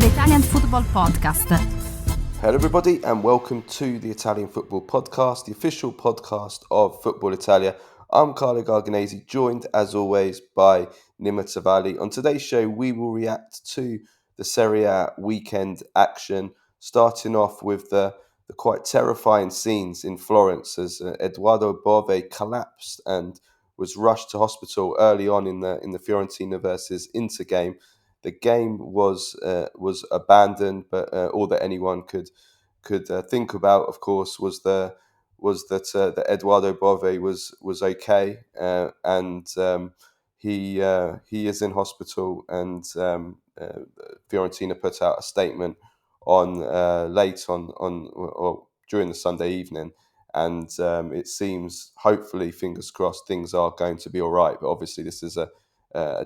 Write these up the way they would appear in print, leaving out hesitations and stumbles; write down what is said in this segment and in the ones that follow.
the Italian Football Podcast. Hello everybody and welcome to the Italian Football Podcast, the official podcast of Football Italia. I'm Carlo Garganese, joined as always by Nima and Tavallaey. On today's show we will react to the Serie A weekend action, starting off with the quite terrifying scenes in Florence as Edoardo Bove collapsed and was rushed to hospital early on in the Fiorentina Vs Inter game. The game was abandoned, but all that anyone could think about, of course, was that Edoardo Bove was okay, and he is in hospital, and Fiorentina put out a statement on late on or during the Sunday evening, and it seems, hopefully, fingers crossed, things are going to be all right. But obviously, this is a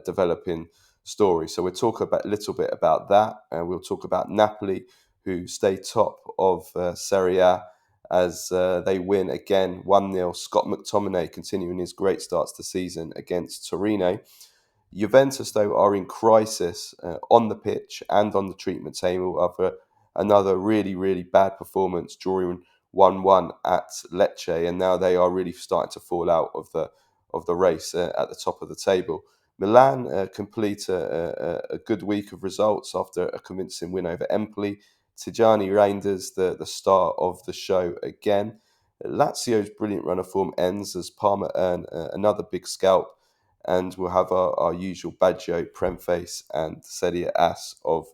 developing story. So we'll talk a little bit about that, and we'll talk about Napoli, who stay top of Serie A as they win again 1-0. Scott McTominay continuing his great starts to the season against Torino. Juventus, though, are in crisis on the pitch and on the treatment table after another really, really bad performance, drawing 1-1 at Lecce, and now they are really starting to fall out of the race at the top of the table. Milan complete a good week of results after a convincing win over Empoli. Tijjani Reijnders, the star of the show again. Lazio's brilliant run of form ends as Parma earn another big scalp, and we'll have our usual Baggio, Premface and Serie Ass of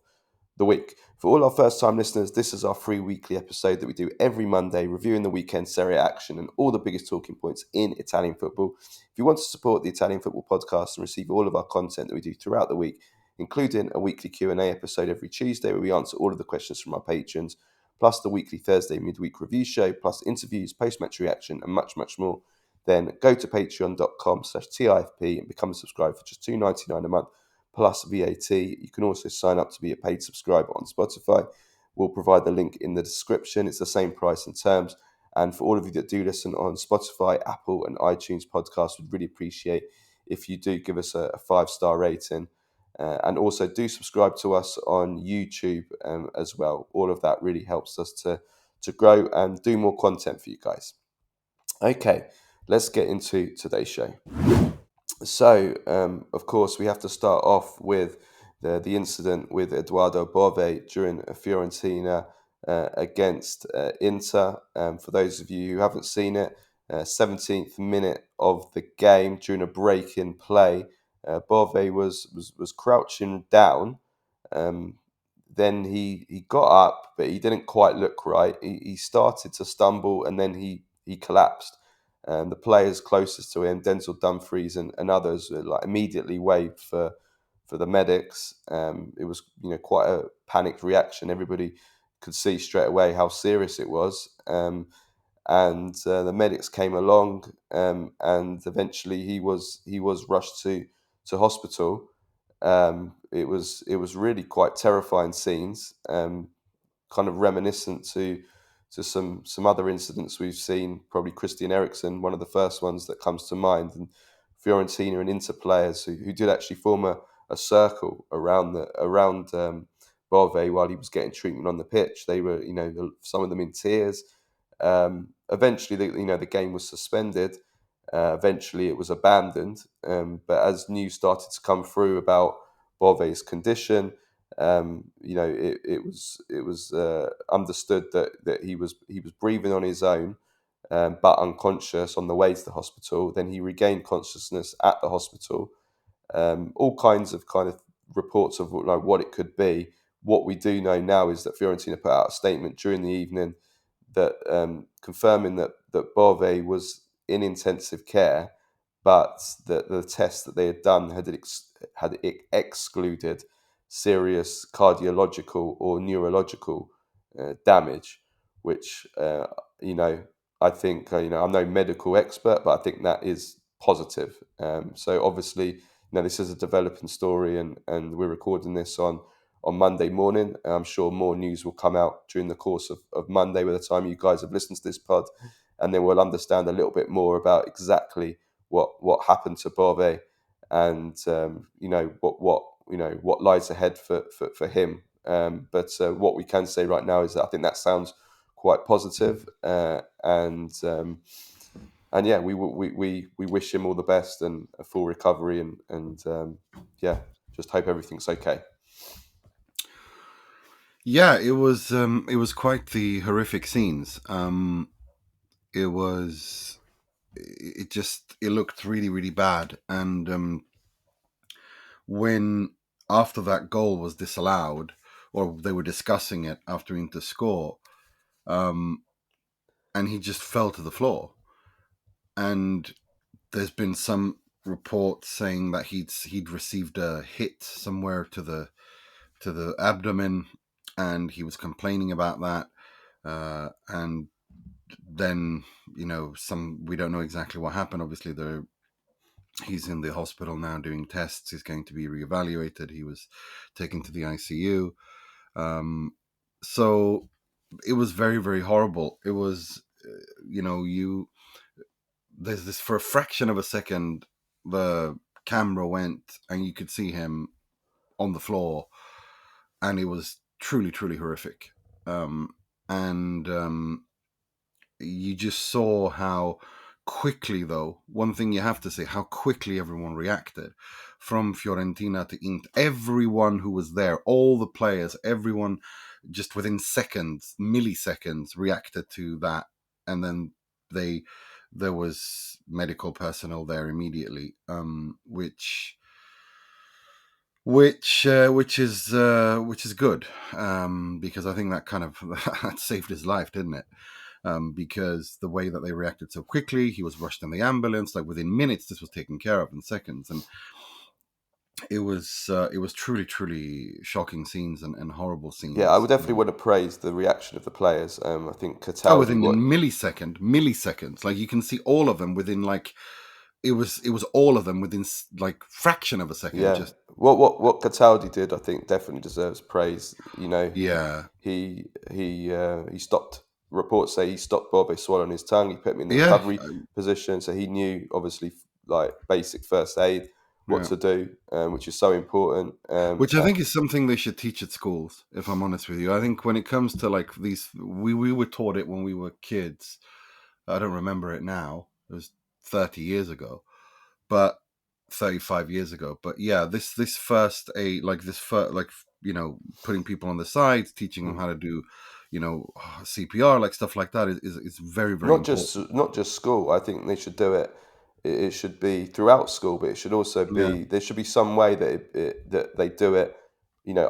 the week. For all our first-time listeners, this is our free weekly episode that we do every Monday, reviewing the weekend Serie A action and all the biggest talking points in Italian football. If you want to support the Italian Football Podcast and receive all of our content that we do throughout the week, including a weekly Q&A episode every Tuesday where we answer all of the questions from our patrons, plus the weekly Thursday midweek review show, plus interviews, post-match reaction, and much, much more, then go to patreon.com/TIFP and become a subscriber for just $2.99 a month. Plus VAT. You can also sign up to be a paid subscriber on Spotify. We'll provide the link in the description. It's the same price and terms. And for all of you that do listen on Spotify, Apple and iTunes podcasts, we'd really appreciate if you do give us a 5-star rating. And also do subscribe to us on YouTube as well. All of that really helps us to grow and do more content for you guys. Okay, let's get into today's show. So, of course, we have to start off with the incident with Edoardo Bove during Fiorentina against Inter. For those of you who haven't seen it, 17th minute of the game, during a break in play, Bove was crouching down. Then he got up, but he didn't quite look right. He started to stumble, and then he collapsed. The players closest to him, Denzel Dumfries and others, immediately waved for the medics. It was quite a panicked reaction. Everybody could see straight away how serious it was, and the medics came along, and eventually he was rushed to hospital. It was really quite terrifying scenes, kind of reminiscent to some other incidents we've seen, probably Christian Eriksen, one of the first ones that comes to mind, and Fiorentina and Inter players who did actually form a circle around Bove while he was getting treatment on the pitch. They were, some of them in tears. Eventually, the game was suspended. Eventually, it was abandoned. But as news started to come through about Bove's condition, it was understood that he was breathing on his own, but unconscious on the way to the hospital. Then he regained consciousness at the hospital. All kinds of reports of what it could be. What we do know now is that Fiorentina put out a statement during the evening that confirming that Bove was in intensive care, but that the tests that they had done had excluded serious cardiological or neurological damage, which I think I'm no medical expert, but I think that is positive. So obviously, this is a developing story, and we're recording this on Monday morning. I'm sure more news will come out during the course of Monday by the time you guys have listened to this pod, and then we'll understand a little bit more about exactly what happened to Bove, and what lies ahead for him But what we can say right now is that I think that sounds quite positive, and yeah, we wish him all the best and a full recovery, and yeah, just hope everything's okay. Yeah, it was quite the horrific scenes. It was it looked really, really bad, and when after that goal was disallowed, or they were discussing it after Inter score, and he just fell to the floor, and there's been some reports saying that he'd received a hit somewhere to the abdomen, and he was complaining about that, and then we don't know exactly what happened. Obviously, he's in the hospital now doing tests. He's going to be reevaluated. He was taken to the ICU. So it was very, very horrible. It was, there's this, for a fraction of a second, the camera went and you could see him on the floor, and it was truly, truly horrific. And you just saw how quickly, though, one thing you have to say, how quickly everyone reacted from Fiorentina to Inter. Everyone who was there, all the players, everyone just within seconds, milliseconds reacted to that. And then there was medical personnel there immediately, which is good, because I think that kind of that saved his life, didn't it? Because the way that they reacted so quickly, he was rushed in the ambulance. Like within minutes, this was taken care of, in seconds, and it was truly, truly shocking scenes and horrible Yeah, I scenes. would definitely want to praise the reaction of the players. I think Oh, Cataldi, within a milliseconds, like you can see all of them within like it was all of them within like fraction of a second. yeah, Just what Cataldi did, I think, definitely deserves praise. yeah, He stopped. Reports say he stopped Bove swallowing his tongue. He put him in the yeah, recovery position, so he knew obviously like basic first aid, what yeah. to do, which is so important. Which I think is something they should teach at schools, if I'm honest with you. I think when it comes to like these, we were taught it when we were kids. I don't remember it now. It was 30 years ago, but 35 years ago. But yeah, this first aid, like this first, like, putting people on the sides, teaching them how to do, CPR, like stuff like that is very, very important. Not just school. I think they should do it. It should be throughout school, but it should also Yeah, be there should be some way that that they do it.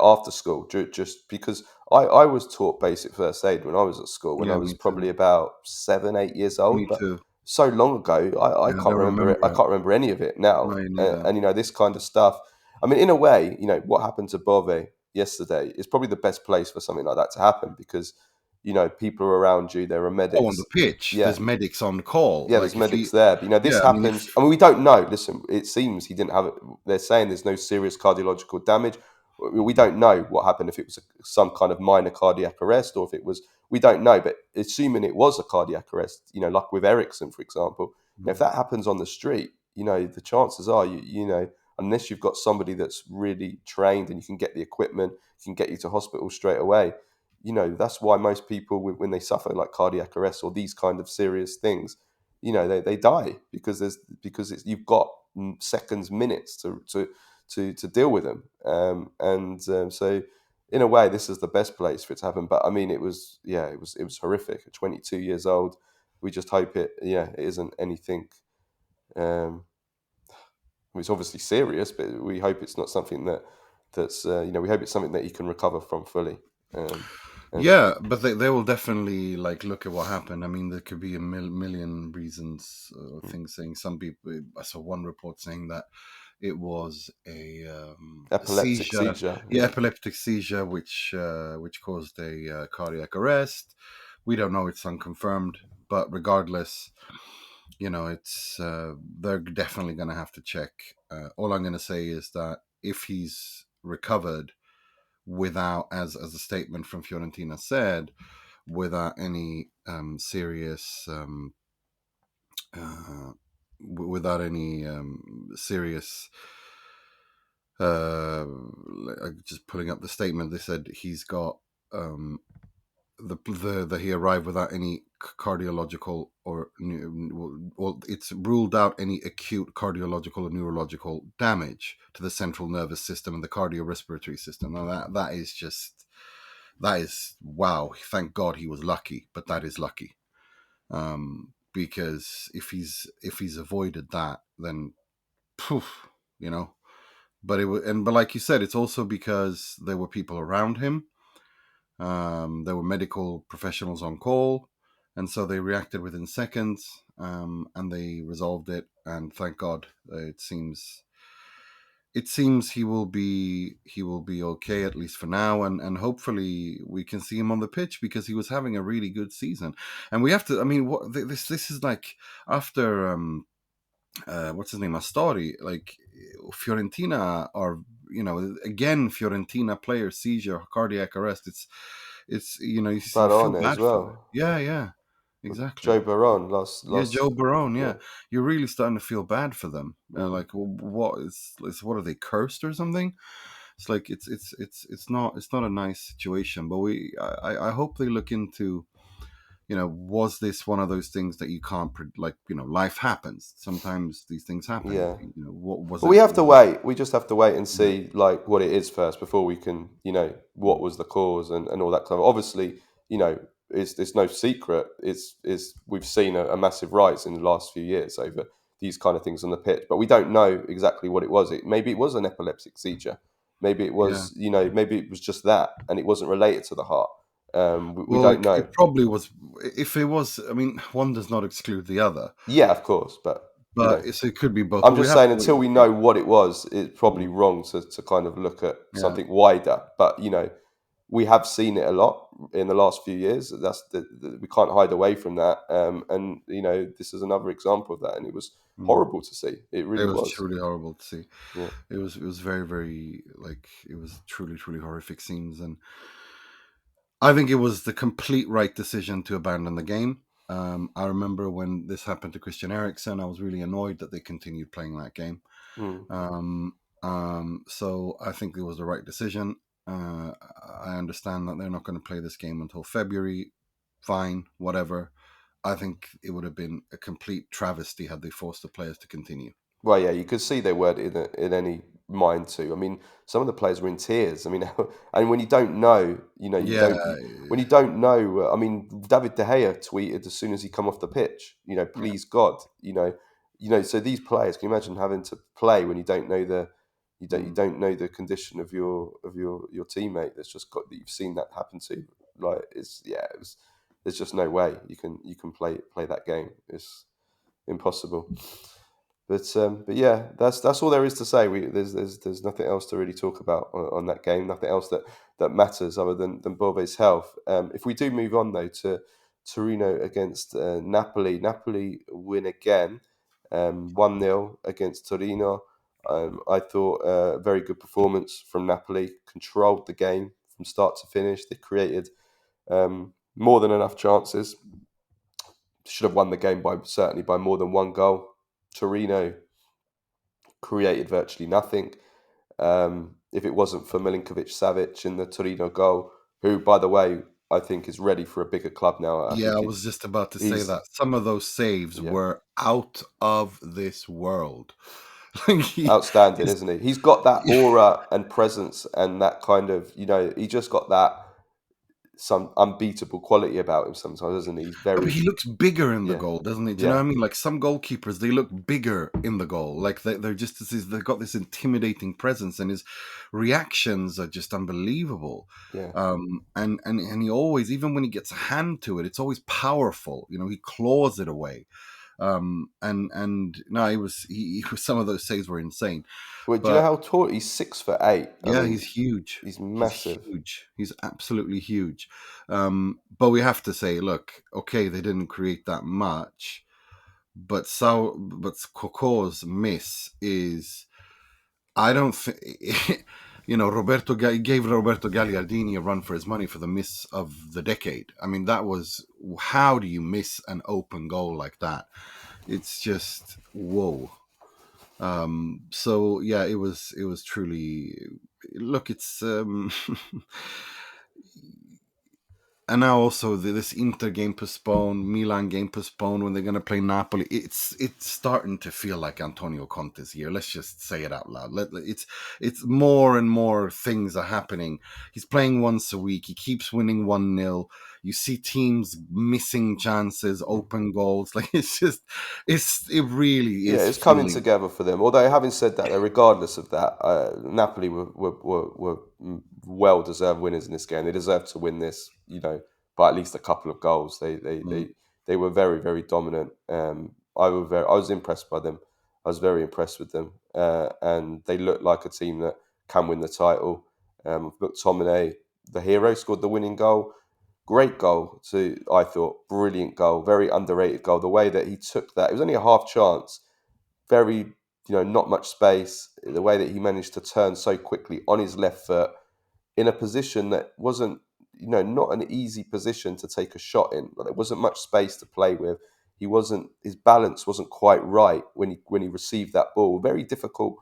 After school, just because I was taught basic first aid when I was at school when I yeah, was me too. probably about 7, 8 years old, Me but too. so long ago I Yeah, I can't don't remember it. remember I it. can't remember any of it now. No, neither. And this kind of stuff. I mean, in a way, what happened to Bove yesterday is probably the best place for something like that to happen because people are around you. There are Oh, on the medics. pitch, Yeah, there's medics on call. yeah, there's Like if you, medics there. But this yeah, I mean, happens. I mean, we don't know. Listen, it seems he didn't have it. They're saying there's no serious cardiological damage. We don't know what happened if it was some kind of minor cardiac arrest or if it was. We don't know. But assuming it was a cardiac arrest, like with Ericsson, for example, if that happens on the street, the chances are unless you've got somebody that's really trained and you can get the equipment, can get you to hospital straight away. That's why most people, when they suffer like cardiac arrest or these kind of serious things, they die because you've got seconds, minutes to deal with them. So in a way, this is the best place for it to happen. But I mean, it was horrific. At 22 years old, we just hope it isn't anything. Um, it's obviously serious, but we hope it's not something that's we hope it's something that you can recover from fully. And yeah, but they will definitely like look at what happened. I mean, there could be a million reasons, things saying. Some people, I saw one report saying that it was a epileptic seizure, seizure, yeah, yeah. epileptic seizure, which caused a cardiac arrest. We don't know; it's unconfirmed. But regardless, it's they're definitely going to have to check. All I'm going to say is that if he's recovered without, as a statement from Fiorentina said, without any serious without any serious just pulling up the statement. They said he's got he arrived without any cardiological well, it's ruled out any acute cardiological or neurological damage to the central nervous system and the cardiorespiratory system. Now that is wow. Thank God he was lucky, but that is lucky. Because if he's avoided that, then poof, you know. But but like you said, it's also because there were people around him. There were medical professionals on call, and so they reacted within seconds, and they resolved it. And thank God, it seems he will be okay, at least for now, and hopefully we can see him on the pitch, because he was having a really good season. And we have to, I mean, this is like after what's his name, Astori, like Fiorentina are, again, Fiorentina player seizure, cardiac arrest. It's you feel Barone as bad for them. well. Yeah, exactly. Joe Baron last Yeah, Joe Barone. yeah. Yeah, you're really starting to feel bad for them. Like, what what are they, cursed or something? It's like it's not a nice situation. But I hope they look into, was this one of those things that you can't like, life happens. Sometimes these things happen. Yeah. What was But it? we have to wait. We just have to wait and Yeah. see like what it is first before we can, what was the cause and all that kind of. Obviously, it's no secret. It's we've seen a massive rise in the last few years over these kind of things on the pitch, but we don't know exactly what it was. Maybe it was an epileptic seizure. Maybe it Yeah. was, maybe it was just that, and it wasn't related to the heart. We Well, don't it know. probably was. If it was, I mean, one does not exclude the other. Yeah, of course, but But it could be both. I'm But we just have saying to wait until and we see. know what it was, it's probably Mm. wrong to kind of look at Yeah. something wider. But we have seen it a lot in the last few years. That's we can't hide away from that. And this is another example of that, and it was Mm. horrible to see. It It really was was. truly horrible to see. Yeah. It was very, very, like, it was truly, truly horrific scenes, and I think it was the complete right decision to abandon the game. I remember when this happened to Christian Eriksen, I was really annoyed that they continued playing that game. Mm. So I think it was the right decision. I understand that they're not going to play this game until February. Fine, whatever. I think it would have been a complete travesty had they forced the players to continue. Well, yeah, you could see they weren't in any mind to. I mean, some of the players were in tears. I mean, and when you don't know, you Yeah, don't. When you don't know, I mean, David De Gea tweeted as soon as he come off the pitch, yeah, please God, So these players, can you imagine having to play when you don't know you mm, don't know the condition of your teammate that's just got that you've seen that happen to. Like it was. There's just no way you can play that game. It's impossible. But yeah, that's all there is to say. There's nothing else to really talk about on that game. Nothing else that matters other than Bove's health. If we do move on though to Torino against Napoli, Napoli win again, 1-0 against Torino. I thought a very good performance from Napoli. Controlled the game from start to finish. They created more than enough chances. Should have won the game certainly by more than one goal. Torino created virtually nothing. If it wasn't for Milinkovic Savic in the Torino goal, who, by the way, I think is ready for a bigger club now. I yeah. think I was just about to say he's that some of those saves yeah, were out of this world. Like, outstanding, his- isn't he? He's got that aura and presence and that kind of, he just got that some unbeatable quality about him sometimes, doesn't he? He's But very, he looks bigger in the yeah, goal, doesn't he? Do you know yeah, what I mean? Like, some goalkeepers, they look bigger in the goal. Like, they're just they've got this intimidating presence, and his reactions are just unbelievable. yeah. And he always, even when he gets a hand to it, it's always powerful. He claws it away. And no, he was, some of those saves were insane. Well, do you know But how tall he's? 6'8". I yeah, mean, he's huge. he's He's massive. huge. He's absolutely huge. But we have to say, look, okay, they didn't create that much, but Coco's miss is, I don't think, gave Roberto Gagliardini a run for his money for the miss of the decade. I mean, that was, how do you miss an open goal like that? It's just, whoa. So yeah, it was truly, look, it's and now also this Inter game postponed, Milan game postponed when they're going to play Napoli. It's starting to feel like Antonio Conte's year. Let's just say it out loud. It's more and more things are happening. He's playing once a week. He keeps winning 1-0. You see teams missing chances, open goals. Like it really is it's coming feeling. together for them. Although, having said that, though, regardless of that, Napoli were well deserved winners in this game. They deserved to win this, by at least a couple of goals. They were very, very dominant. I was impressed by them. I was very impressed with them, and they look like a team that can win the title. McTominay, the hero, scored the winning goal. Great goal, I thought, brilliant goal, very underrated goal. The way that he took that, it was only a half chance, very, not much space. The way that he managed to turn so quickly on his left foot in a position that wasn't, not an easy position to take a shot in. There wasn't much space to play with. His balance wasn't quite right when he received that ball. Very difficult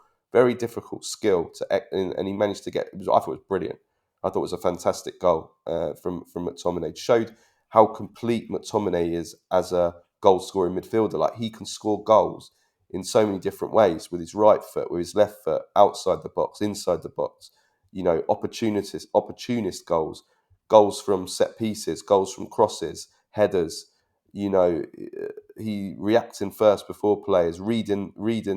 skill and he managed to I thought it was brilliant. I thought it was a fantastic goal from McTominay. It showed how complete McTominay is as a goal scoring midfielder. Like, he can score goals in so many different ways, with his right foot, with his left foot, outside the box, inside the box. Opportunist goals from set pieces, goals from crosses, headers. He reacting first before players, reading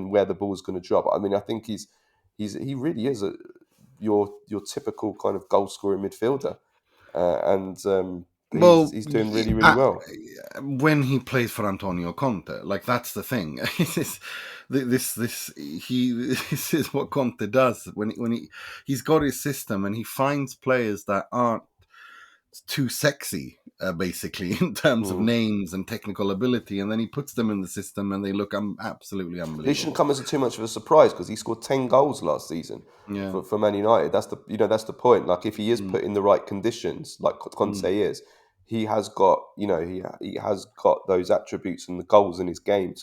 where the ball's going to drop. I mean, I think he really is your typical kind of goal scoring midfielder, and Well, he's doing really, really well. when he plays for Antonio Conte, like that's the thing. This is what Conte does he's got his system and he finds players that aren't too sexy, basically, in terms of names and technical ability, and then he puts them in the system and they look absolutely unbelievable. He shouldn't come as too much of a surprise because he scored 10 goals last season for Man United. That's the point. Like, if he is put in the right conditions, like Conte is, he has got he has got those attributes and the goals in his game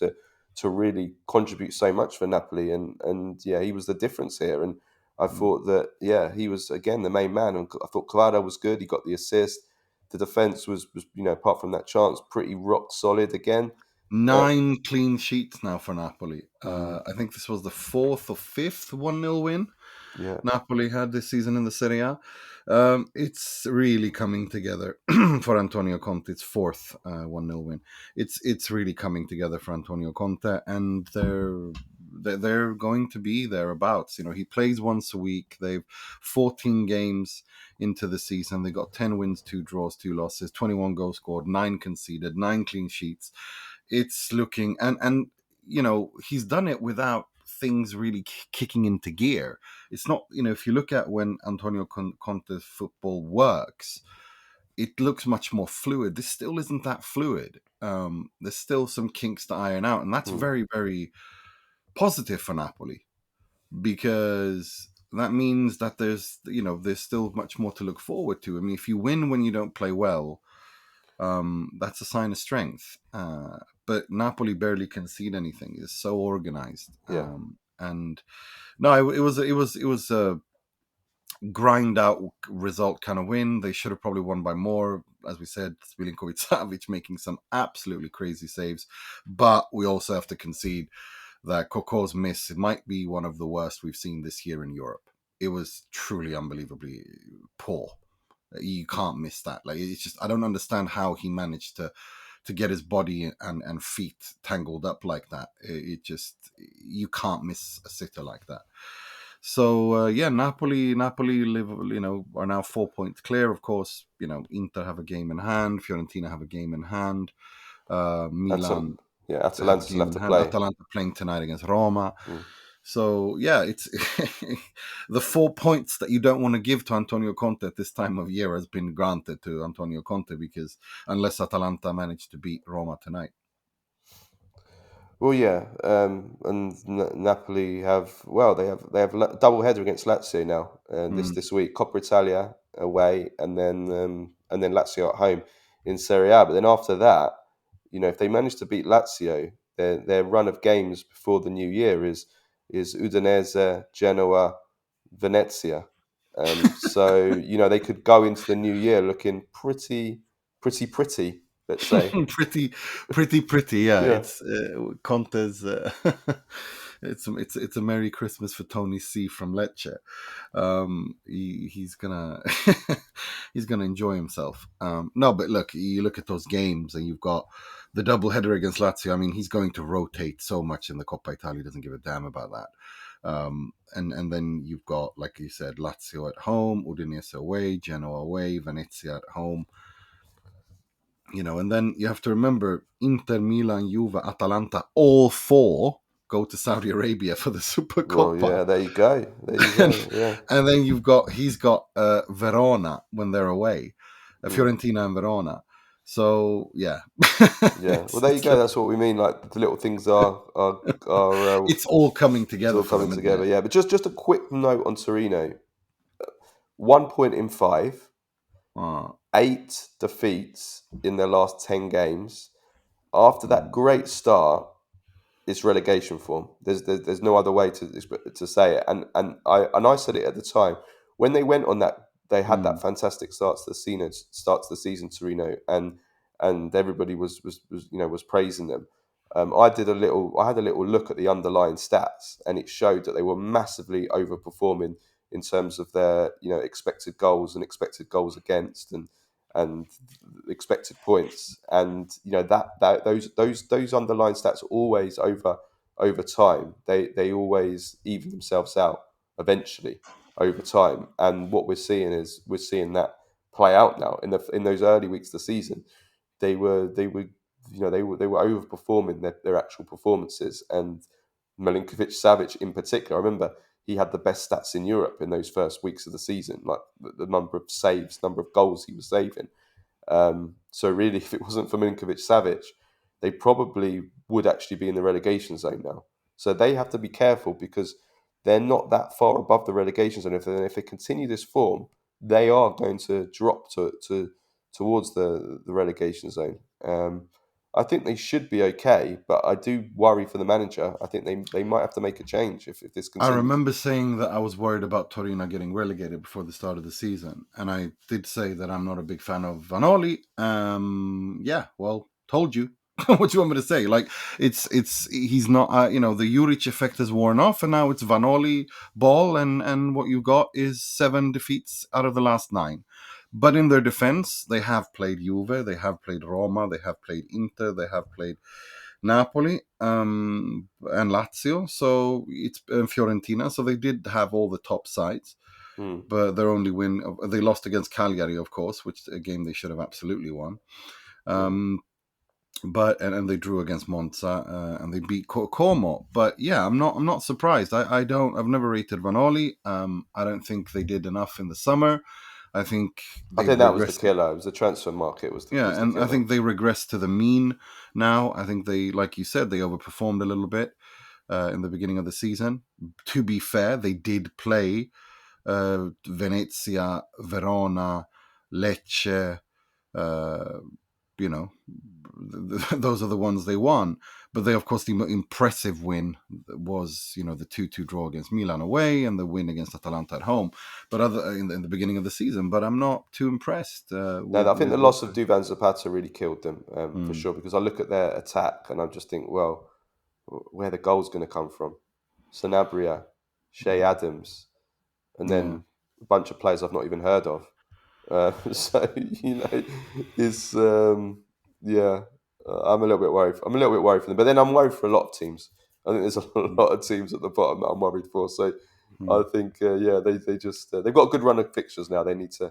to really contribute so much for Napoli, and he was the difference here. And I thought that he was again the main man. And I thought Kvara was good. He got the assist. The defense was apart from that chance, pretty rock solid again. 9 clean sheets now for Napoli. I think this was the 4th or 5th 1-0 win Napoli had this season in the Serie A. It's really coming together for Antonio Conte. It's 4th 1-0 win. It's really coming together for Antonio Conte, and they're going to be thereabouts. He plays once a week. They've 14 games into the season. They got 10 wins, 2 draws, 2 losses, 21 goals scored, 9 conceded, 9 clean sheets. It's looking and he's done it without things really kicking into gear. It's not, if you look at when Antonio Conte's football works, it looks much more fluid. This still isn't that fluid. There's still some kinks to iron out, and that's very, very positive for Napoli, because that means that there's still much more to look forward to. I mean, if you win when you don't play well, that's a sign of strength. But Napoli barely concede anything. It's so organized. And no, it was a grind out result kind of win. They should have probably won by more. As we said, Milinkovic-Savic making some absolutely crazy saves. But we also have to concede that Coco's miss, it might be one of the worst we've seen this year in Europe. It was truly unbelievably poor. You can't miss that. Like, it's just, I don't understand how he managed to get his body and feet tangled up like that. It just, you can't miss a sitter like that. So Napoli live, are now 4 points clear. Of course, Inter have a game in hand. Fiorentina have a game in hand. Milan, Atalanta still have to play. Atalanta playing tonight against Roma. So it's the 4 points that you don't want to give to Antonio Conte at this time of year has been granted to Antonio Conte, because unless Atalanta manage to beat Roma tonight. Well, and Napoli have they have a double header against Lazio now this week. Coppa Italia away, and then Lazio at home in Serie A. But then after that, if they manage to beat Lazio, their run of games before the new year is Udinese, Genoa, Venezia. So they could go into the new year looking pretty, let's say. pretty. Yeah, Yeah. it's Conte's. It's a Merry Christmas for Tony C from Lecce. He's gonna he's gonna enjoy himself. No, but look, you look at those games, and you've got the double header against Lazio. I mean, he's going to rotate so much in the Coppa Italia. He doesn't give a damn about that. And then you've got, like you said, Lazio at home, Udinese away, Genoa away, Venezia at home. And then you have to remember Inter, Milan, Juve, Atalanta, all four go to Saudi Arabia for the Super Well, Coppa. yeah, there you go. and, Yeah. and then he's got Verona when they're away, Fiorentina and Verona. So yeah, Yeah. Well, there you go. That's what we mean. Like, the little things are it's all coming it's together all for coming them, isn't together. it? Yeah. But just a quick note on Torino: 1 point in 5, Uh, 8 defeats in their last 10 games. After that great start, it's relegation form. There's no other way to say it. And I said it at the time when they went on that. They had that fantastic start to the season, Torino, and everybody was praising them. I had a little look at the underlying stats, and it showed that they were massively overperforming in terms of their expected goals and expected goals against, and expected points, and that those underlying stats always over time, they always even themselves out eventually over time. And what we're seeing that play out now in those early weeks of the season. They were overperforming their actual performances, and Milinkovic Savic in particular. I remember he had the best stats in Europe in those first weeks of the season, like the number of saves, number of goals he was saving. So really, if it wasn't for Milinkovic Savic, they probably would actually be in the relegation zone now. So they have to be careful, because they're not that far above the relegation zone. If they continue this form, they are going to drop towards the relegation zone. I think they should be okay, but I do worry for the manager. I think they might have to make a change if this I continues. remember saying that I was worried about Torino getting relegated before the start of the season, and I did say that I'm not a big fan of Vanoli. Yeah, well, told you. What do you want me to say? Like, he's not. The Juric effect has worn off, and now it's Vanoli ball, and what you got is 7 defeats out of the last 9. But in their defense, they have played Juve, they have played Roma, they have played Inter, they have played Napoli, and Lazio, so it's Fiorentina. So they did have all the top sides, Hmm. but their only win, they lost against Cagliari, of course, which a game they should have absolutely won. Yeah. But and they drew against Monza, and they beat Como. But yeah, I'm not surprised. I've never rated Vanoli. I don't think they did enough in the summer. I think I they've think that was the regressed. killer. It was the transfer market Yeah, was the and I killer. think they regressed to the mean now. I think they, like you said, they overperformed a little bit in the beginning of the season. To be fair, they did play Venezia, Verona, Lecce. Uh, you know, those are the ones they won. But they, of course, the impressive win was, the 2-2 draw against Milan away and the win against Atalanta at home. But in the beginning of the season, but I'm not too impressed No, I think with the what. loss of Duvan Zapata really killed them, for Mm, sure. Because I look at their attack and I just think, well, where the goal's going to come from? Sanabria, Shea Adams, and yeah. then a bunch of players I've not even heard of. So it's yeah. I'm a little bit worried. I'm a little bit worried for them, but then I'm worried for a lot of teams. I think there's a Mm, lot of teams at the bottom that I'm worried for. So mm. I think, yeah, they just they've got a good run of fixtures now. They need to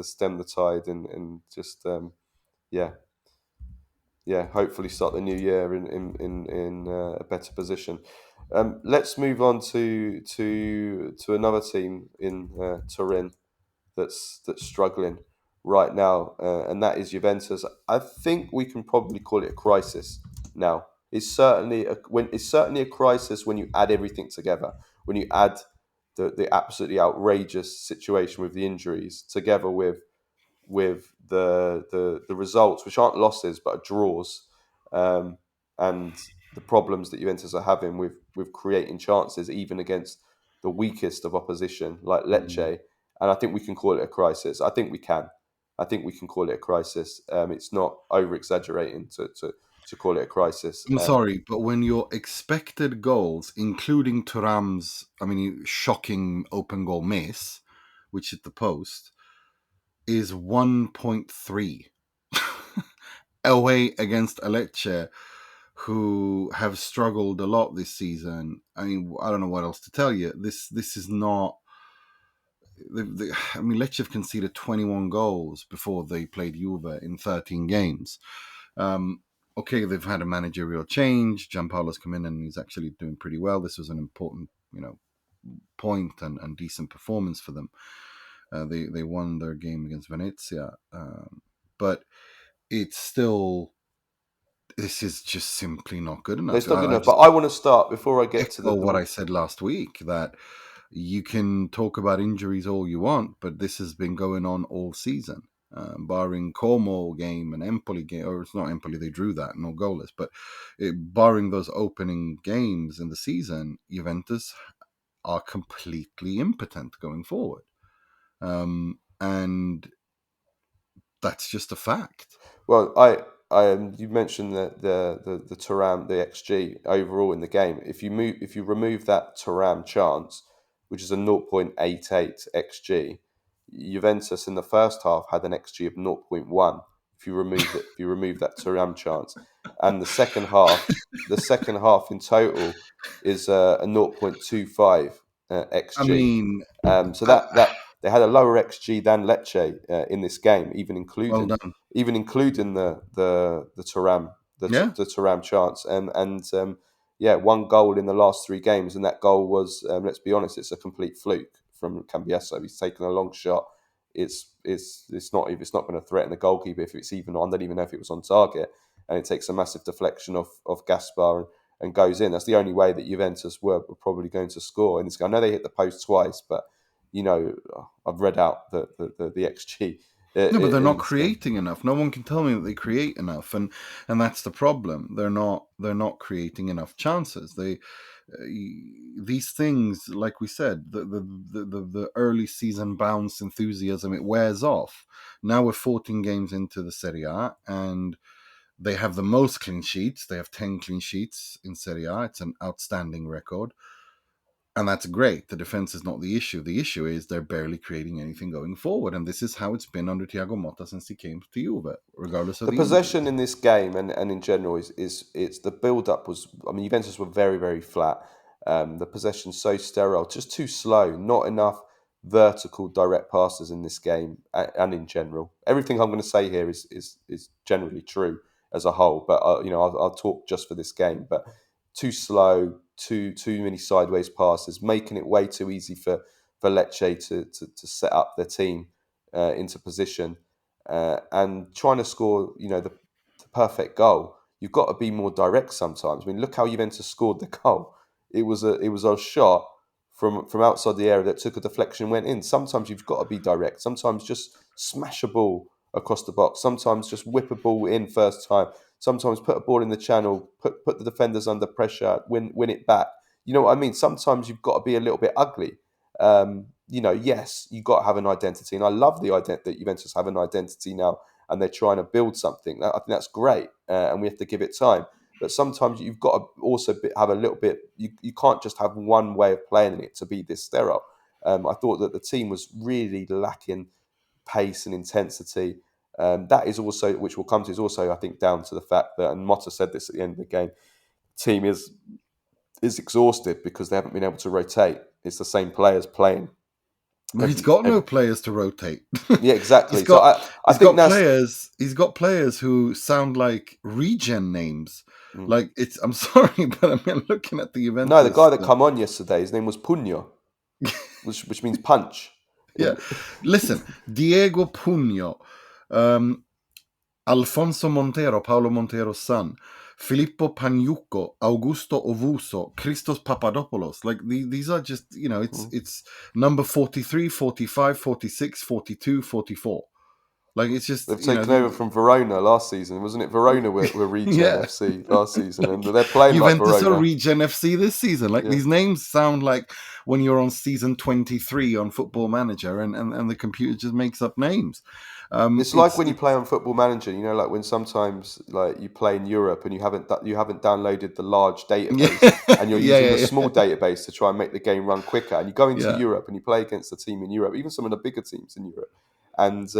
stem the tide, and just yeah, hopefully start the new year in a better position. Let's move on to another team in Turin that's struggling right now, and that is Juventus. I think we can probably call it a crisis now. It's certainly a crisis when you add everything together. When you add the absolutely outrageous situation with the injuries together with the results, which aren't losses but are draws, and the problems that Juventus are having with creating chances, even against the weakest of opposition, like Lecce, and I think we can call it a crisis. I think we can call it a crisis. It's not over-exaggerating to call it a crisis. I'm sorry, but when your expected goals, including Thuram's, shocking open goal miss, which hit the post, is 1.3 away against Lecce, who have struggled a lot this season. I don't know what else to tell you. This is not. Lecce have conceded 21 goals before they played Juve in 13 games. Okay, they've had a managerial change. Gianpaolo's come in and he's actually doing pretty well. This was an important, point and decent performance for them. They won their game against Venezia, but it's still. This is just simply not good enough. It's not good enough. But I want to start before I get to what I said last week, that you can talk about injuries all you want, but this has been going on all season. Barring Como game and Empoli game, or it's not Empoli, they drew that, no goalless, but barring those opening games in the season, Juventus are completely impotent going forward. And that's just a fact. Well, you mentioned the Thuram, the XG overall in the game. If you remove that Thuram chance, which is a 0.88 XG, Juventus in the first half had an XG of 0.1. If you remove that Thuram chance, and the second half in total is a 0.25 XG. So that they had a lower XG than Lecce in this game, even including the Thuram the Thuram chance, and one goal in the last 3 games, and that goal was, let's be honest, it's a complete fluke from Cambiasso. He's taken a long shot. It's not going to threaten the goalkeeper if it's even on. I don't even know if it was on target, and it takes a massive deflection of Gaspar and goes in. That's the only way that Juventus were probably going to score in this game. I know they hit the post twice, but I've read out the XG. No, but they're not creating enough. No one can tell me that they create enough, and that's the problem. They're not creating enough chances. These things, like we said, the early season bounce enthusiasm, it wears off. Now we're 14 games into the Serie A, and they have the most clean sheets. They have 10 clean sheets in Serie A. It's an outstanding record. And that's great. The defense is not the issue. The issue is they're barely creating anything going forward. And this is how it's been under Thiago Motta since he came to Juve, regardless of the possession in this game and in general is the build-up was... Juventus were very, very flat. The possession so sterile, just too slow, not enough vertical direct passes in this game and in general. Everything I'm going to say here is generally true as a whole, but I'll talk just for this game. But too slow, too many sideways passes, making it way too easy for Lecce to set up their team into position and trying to score the perfect goal. You've got to be more direct sometimes. Look how Juventus scored the goal. It was a shot from outside the area that took a deflection and went in. Sometimes you've got to be direct. Sometimes just smash a ball across the box. Sometimes just whip a ball in first time. Sometimes put a ball in the channel, put the defenders under pressure, win it back. You know what I mean? Sometimes you've got to be a little bit ugly. Yes, you've got to have an identity. And I love the idea that Juventus have an identity now and they're trying to build something. I think that's great. And we have to give it time. But sometimes you've got to also have a little bit... You can't just have one way of playing it to be this sterile. I thought that the team was really lacking pace and intensity. That is also, which we'll come to, is also, I think, down to the fact that, and Motta said this at the end of the game, team is exhausted because they haven't been able to rotate. It's the same players playing. He's got no players to rotate. Yeah, exactly. He's got players who sound like regen names. Like I'm sorry, but I'm looking at the Juventus. No, the guy that come on yesterday, his name was Pugno, which means punch. Yeah. Listen, Diego Pugno, Alfonso Montero, Paolo Montero's son, Filippo Pagnucco, Augusto Ovuso, Christos Papadopoulos. Like these are just, it's number 43, 45, 46, 42, 44. Like, it's just, They've taken over from Verona last season, wasn't it? Verona were Regen yeah. FC last season, and they're playing like Juventus Verona. or Regen FC this season. Like, these names sound like when you're on season 23 on Football Manager, and the computer just makes up names. It's like when you play on Football Manager, like when sometimes like you play in Europe and you haven't downloaded the large database and you're using the small database to try and make the game run quicker. And you go into Europe and you play against a team in Europe, even some of the bigger teams in Europe, and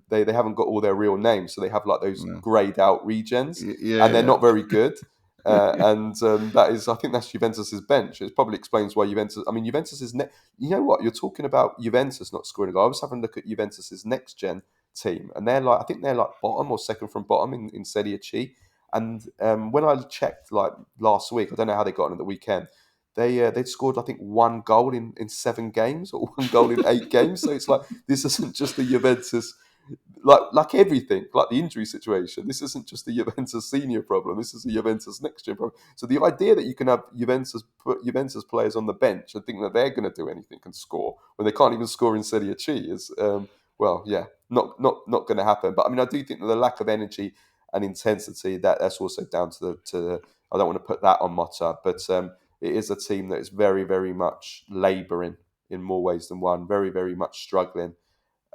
they haven't got all their real names, so they have like those greyed out regens, and they're not very good. That is, I think that's Juventus's bench. It probably explains why Juventus. I mean, Juventus is you know what, you're talking about Juventus not scoring a goal. I was having a look at Juventus's next gen team, and I think they're like bottom or second from bottom in Serie A. And when I checked like last week, I don't know how they got on at the weekend. They'd scored, I think, 1 goal in 7 games or 1 goal in 8 games. So it's like, this isn't just the Juventus, like everything, like the injury situation. This isn't just a Juventus senior problem. This is a Juventus next gen problem. So the idea that you can have put Juventus players on the bench and think that they're going to do anything and score when they can't even score in Serie A is not going to happen. But I mean, I do think that the lack of energy and intensity, that's also down to the I don't want to put that on Motta, but it is a team that is very, very much labouring in more ways than one, very, very much struggling,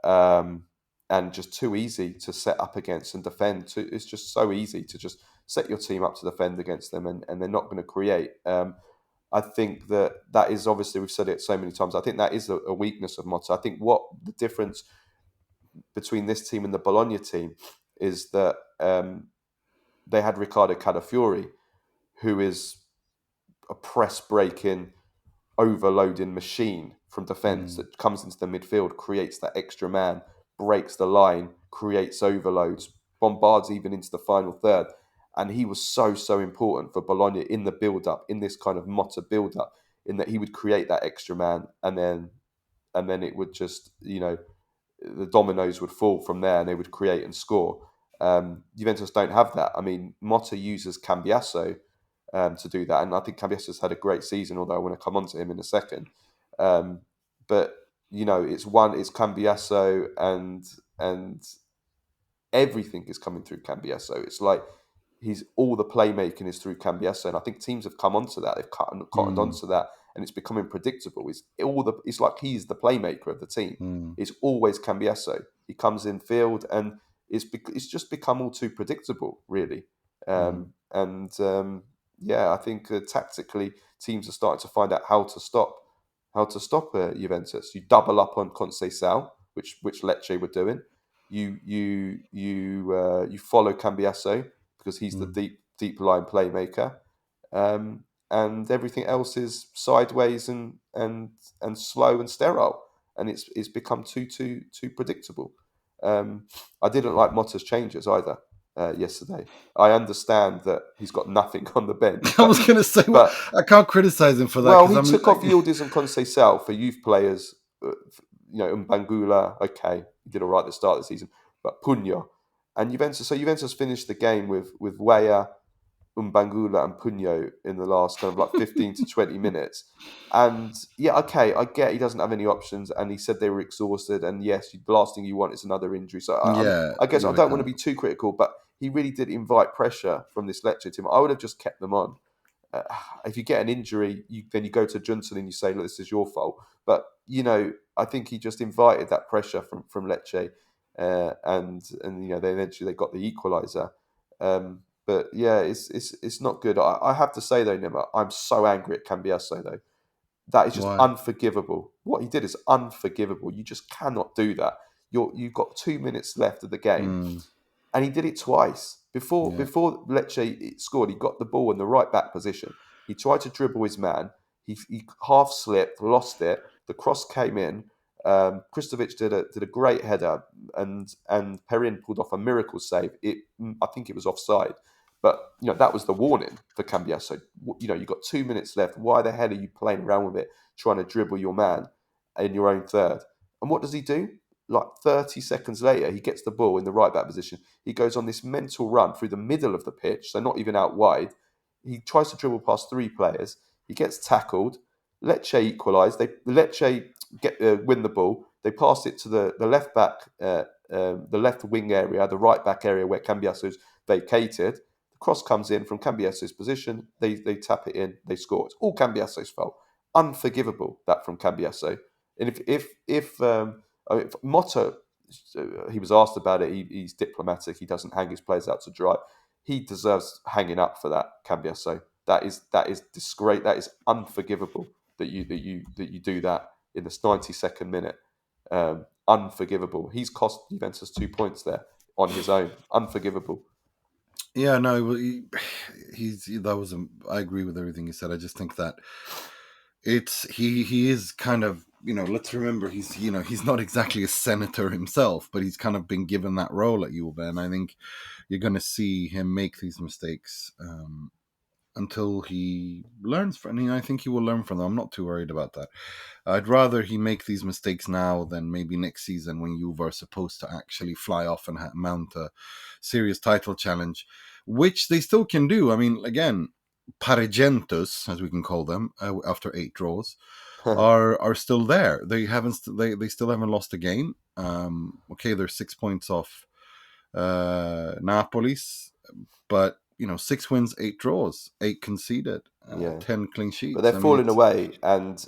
and just too easy to set up against and defend. It's just so easy to just set your team up to defend against them, and they're not going to create. I think that is, obviously, we've said it so many times, I think that is a weakness of Motta. I think what the difference between this team and the Bologna team is that they had Riccardo Calafiori, who is a press-breaking, overloading machine from defence that comes into the midfield, creates that extra man, breaks the line, creates overloads, bombards even into the final third. And he was so important for Bologna in the build-up, in this kind of Motta build-up, in that he would create that extra man, and then it would just, the dominoes would fall from there and they would create and score. Juventus don't have that. I mean, Motta uses Cambiasso to do that, and I think Cambiasso's had a great season, although I want to come on to him in a second. But it's Cambiasso, and everything is coming through Cambiasso. It's like all the playmaking is through Cambiasso, and I think teams have come onto that. They've cottoned onto that, and it's becoming predictable. It's like he's the playmaker of the team. It's always Cambiasso. He comes in field, and it's just become all too predictable, really. I think tactically teams are starting to find out how to stop Juventus. You double up on Conceição, which Lecce were doing. You follow Cambiasso because he's the deep line playmaker, and everything else is sideways and slow and sterile, and it's become too predictable. I didn't like Motta's changes either yesterday. I understand that he's got nothing on the bench. I was going to say, I can't criticize him for that. Well, he took off Yildiz and Conceição for youth players. Mbangula, okay, he did all right at the start of the season, but Pugno and Juventus. So Juventus finished the game with Weah, Mbangula, and Pugno in the last kind of like 15 to 20 minutes. And okay, I get he doesn't have any options, and he said they were exhausted. And yes, the last thing you want is another injury. So I guess I don't want to be too critical, but he really did invite pressure from this Lecce team. I would have just kept them on. If you get an injury, then you go to Johnson and you say, "Look, this is your fault." But I think he just invited that pressure from Lecce, and they eventually got the equaliser. But yeah, it's not good. I have to say though, Nima, I'm so angry at Cambiasso though. That is just unforgivable. What he did is unforgivable. You just cannot do that. You've got 2 minutes left of the game. And he did it twice. Before Lecce scored, he got the ball in the right back position. He tried to dribble his man. He half slipped, lost it. The cross came in. Kristovic did a great header, and Perin pulled off a miracle save. I think it was offside, but that was the warning for Cambiasso. You've got 2 minutes left. Why the hell are you playing around with it, trying to dribble your man in your own third? And what does he do? Like 30 seconds later, he gets the ball in the right back position. He goes on this mental run through the middle of the pitch, so not even out wide. He tries to dribble past 3 players. He gets tackled. Lecce equalise. Lecce win the ball. They pass it to the left back the left wing area, the right back area where Cambiaso's vacated. The cross comes in from Cambiaso's position. They tap it in. They score. It's all Cambiaso's fault. Unforgivable, that from Cambiaso. And if Motta, he was asked about it. He's diplomatic. He doesn't hang his players out to dry. He deserves hanging up for that, Cambiaso. That is disgrace. That is unforgivable that you do that in the 92nd minute. Unforgivable. He's cost Juventus 2 points there on his own. Unforgivable. Yeah, no, I agree with everything you said. I just think that he is kind of, let's remember he's not exactly a senator himself, but he's kind of been given that role at Juve, and I think you're going to see him make these mistakes until he learns from. I think he will learn from them. I'm not too worried about that. I'd rather he make these mistakes now than maybe next season when Juve are supposed to actually fly off and mount a serious title challenge, which they still can do. I mean, again, Paregentos, as we can call them, after 8 draws, are still there. They still haven't lost a game. Okay, they're 6 points off Napoli's, but 6 wins, 8 draws, 8 conceded, 10 clean sheets. But they're falling away, and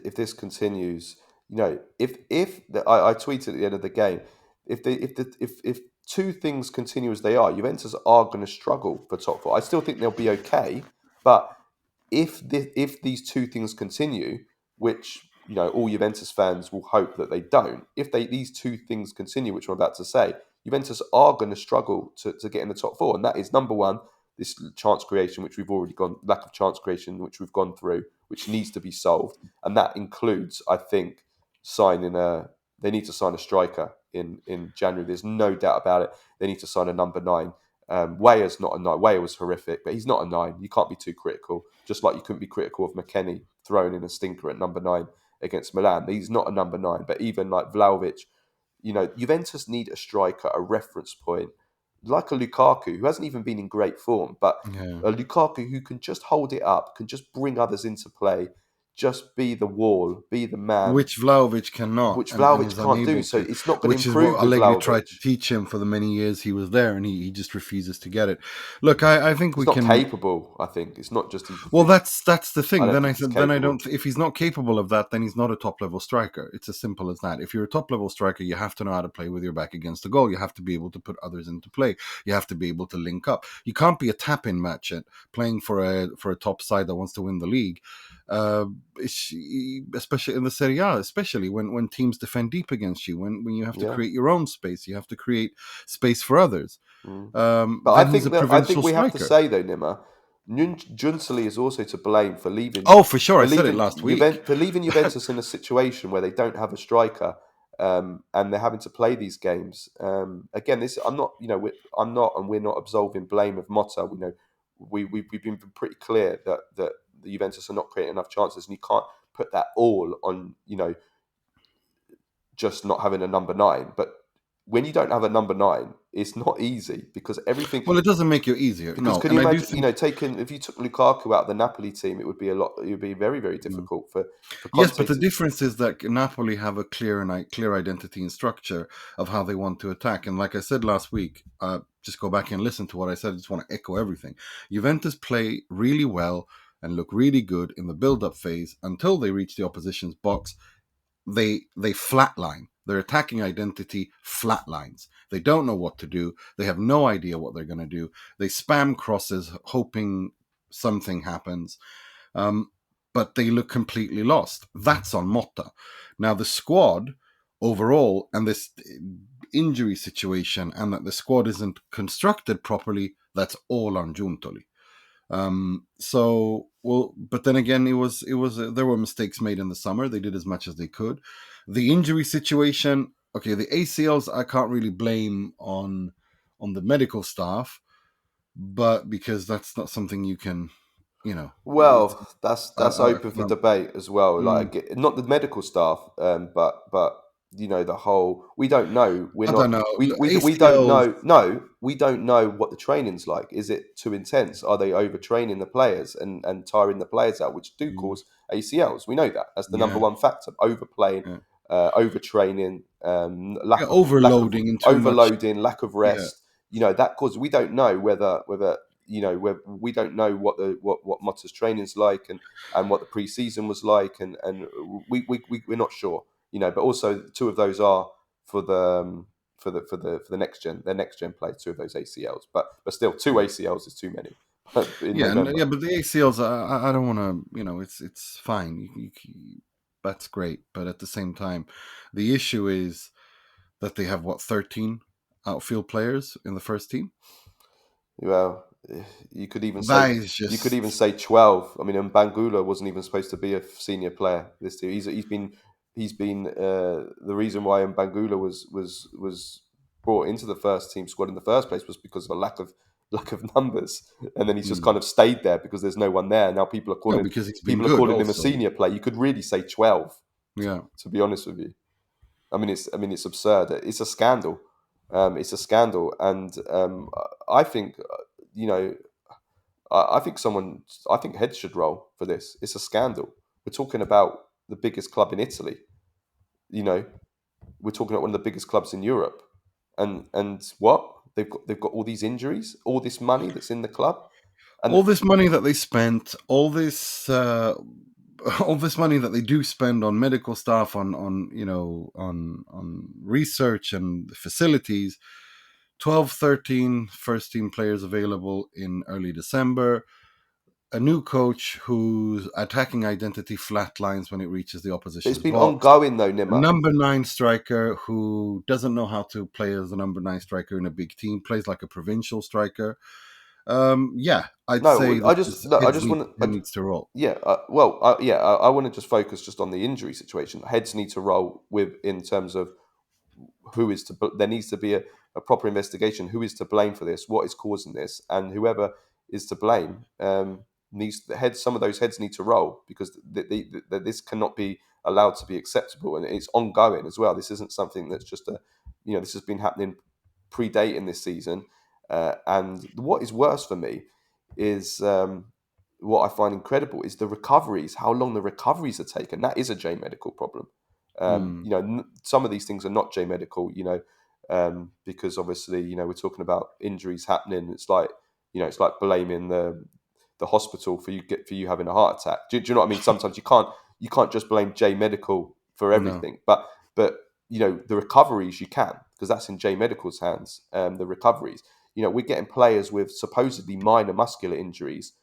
if this continues, I tweeted at the end of the game, if 2 things continue as they are, Juventus are going to struggle for top 4. I still think they'll be okay, but if these 2 things continue, which all Juventus fans will hope that they don't, if these 2 things continue, which I'm about to say, Juventus are going to struggle to get in the top 4, and that is number one, this chance creation, which we've already lack of chance creation, which we've gone through, which needs to be solved, and that includes, I think, they need to sign a striker in January. There's no doubt about it. They need to sign a number 9. Weah's not a 9. Weah was horrific, but he's not a 9. You can't be too critical. Just like you couldn't be critical of McKennie throwing in a stinker at number 9 against Milan. He's not a number 9. But even like Vlahovic, Juventus need a striker, a reference point, like a Lukaku, who hasn't even been in great form, but a Lukaku who can just hold it up, can just bring others into play, just be the wall, be the man. Which Vlahovic cannot. Which Vlahovic can't do, so it's not going to improve. Which is what Allegri tried to teach him for the many years he was there, and he just refuses to get it. Look, I think he's not capable. I think it's not just. Well, that's the thing. Then I don't. If he's not capable of that, then he's not a top level striker. It's as simple as that. If you're a top level striker, you have to know how to play with your back against the goal. You have to be able to put others into play. You have to be able to link up. You can't be a tap-in merchant playing for a top side that wants to win the league. Especially in the Serie A, especially when teams defend deep against you, when you have to create your own space, you have to create space for others. But I think we have to say though, Nima, Giuntoli is also to blame for leaving. Oh, for sure, I said it last week. For leaving Juventus in a situation where they don't have a striker, and they're having to play these games. Again, I'm not, and we're not absolving blame of Motta. We've been pretty clear that the Juventus are not creating enough chances, and you can't put that all on, just not having a number 9. But when you don't have a number 9, it's not easy because everything. Well, it doesn't make it easier. Because could you imagine, if you took Lukaku out of the Napoli team, it would be It would be very, very difficult for Yes, but the difference is that Napoli have a clear identity and structure of how they want to attack. And like I said last week, just go back and listen to what I said. I just want to echo everything. Juventus play really well and look really good in the build-up phase until they reach the opposition's box. They flatline. Their attacking identity flatlines. They don't know what to do. They have no idea what they're going to do. They spam crosses, hoping something happens. But they look completely lost. That's on Motta. Now, the squad overall, and this injury situation, and that the squad isn't constructed properly, that's all on Giuntoli. But then again, there were mistakes made in the summer. They did as much as they could. The injury situation, okay, the ACLs I can't really blame on the medical staff, but because that's not something you can, Well, that's open for debate as well. Like, not the medical staff, but the whole. We don't know. We don't know. We don't know. No, we don't know what the training's like. Is it too intense? Are they overtraining the players and tiring the players out, which do cause ACLs? We know that. That's the number one factor. Overplaying. overtraining, lack of overloading and too much. overloading, lack of Yeah, rest. That causes, we don't know whether we don't know what Motta's training's like, and what the pre-season was like, and we're not sure. But also two of those are for the for the next gen, their next gen play, two of those ACLs, but still two ACLs is too many. In November. but the ACLs, I don't want to. It's fine. That's great, but at the same time, the issue is that they have 13 outfield players in the first team. Well, you could even That say is just 12. I mean, and Bangula wasn't even supposed to be a senior player this year. He's been the reason why Bangula was brought into the first team squad in the first place was because of a lack of numbers, and then he's just kind of stayed there because there's no one there. Now people are no, calling because he's been good him a also. senior player. You could really say 12. Yeah. To be honest with you. I mean, it's absurd. It's a scandal. It's a scandal, and I think I think heads should roll for this. It's a scandal. We're talking about the biggest club in Italy. We're talking about one of the biggest clubs in Europe, and what they've got all these injuries, all this money that's in the club, and all this money that they spent, all this money that they do spend on medical staff, on research and facilities. 12, 13 first team players available in early December. A new coach whose attacking identity flatlines when it reaches the opposition's it's been box. ongoing though, A Nima. number 9 striker who doesn't know how to play as a number 9 striker in a big team, plays like a provincial striker. I'd say I just want to. needs to roll. Yeah, I want to just focus just on the injury situation. Heads need to roll with in terms of who is to. There needs to be a proper investigation. Who is to blame for this? What is causing this? And whoever is to blame needs the heads. Some of those heads need to roll because this cannot be allowed to be acceptable, and it's ongoing as well. This isn't something that's just this has been happening predating this season. And what is worse for me is what I find incredible is the recoveries, how long the recoveries are taken. That is a J medical problem. Some of these things are not J medical, because obviously, we're talking about injuries happening. It's like, it's like blaming the hospital for you having a heart attack. Do you know what I mean? Sometimes you can't just blame J medical for everything, but the recoveries you can, because that's in J medical's hands. The recoveries, we're getting players with supposedly minor muscular injuries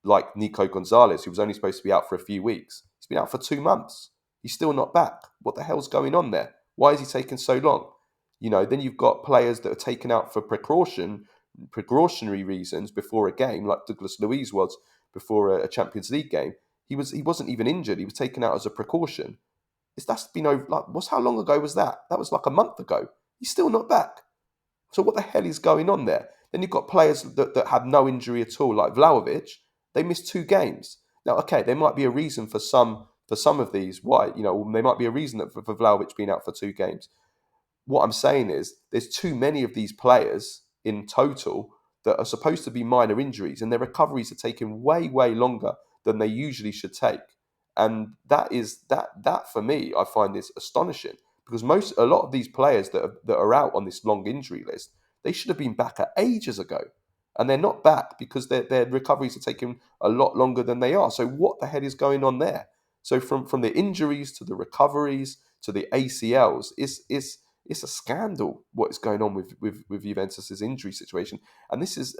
like Nico Gonzalez, who was only supposed to be out for a few weeks. He's been out for 2 months. He's still not back. What the hell's going on there? Why is he taking so long? Then you've got players that are taken out for precautionary reasons before a game, like Douglas Luiz was before a Champions League game. He wasn't even injured. He was taken out as a precaution. That's been over. How long ago was that? That was like a month ago. He's still not back. So what the hell is going on there? Then you've got players that had no injury at all, like Vlahovic. They missed 2 games. Now, okay, there might be a reason for some of these. Why? There might be a reason that for Vlahovic being out for 2 games. What I'm saying is there's too many of these players in total that are supposed to be minor injuries, and their recoveries are taking way, way longer than they usually should take. And that for me, I find this astonishing because a lot of these players that are out on this long injury list, they should have been back ages ago, and they're not back because their recoveries are taking a lot longer than they are. So what the hell is going on there? So from the injuries to the recoveries to the ACLs, it's a scandal what is going on with Juventus's injury situation, and this is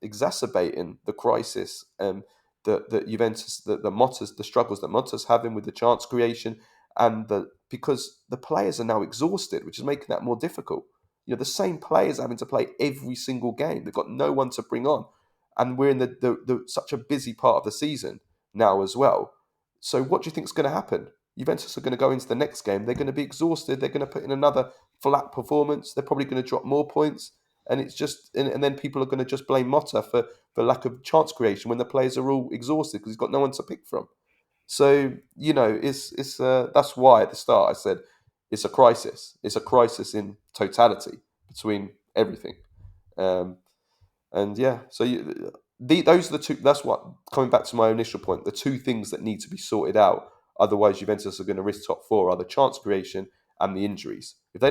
exacerbating the crisis that Juventus, the Motta's, the struggles that Motta's having with the chance creation, and because the players are now exhausted, which is making that more difficult. The same players are having to play every single game. They've got no one to bring on, and we're in the such a busy part of the season now as well. So what do you think is going to happen? Juventus are going to go into the next game. They're going to be exhausted. They're going to put in another flat performance. They're probably going to drop more points. And it's just, and then people are going to just blame Motta for lack of chance creation when the players are all exhausted because he's got no one to pick from. So it's that's why at the start I said it's a crisis. It's a crisis in totality between everything. And yeah, so those are the two. That's what, coming back to my initial point, the 2 things that need to be sorted out Otherwise, Juventus are going to risk top four, are the chance creation and the injuries. If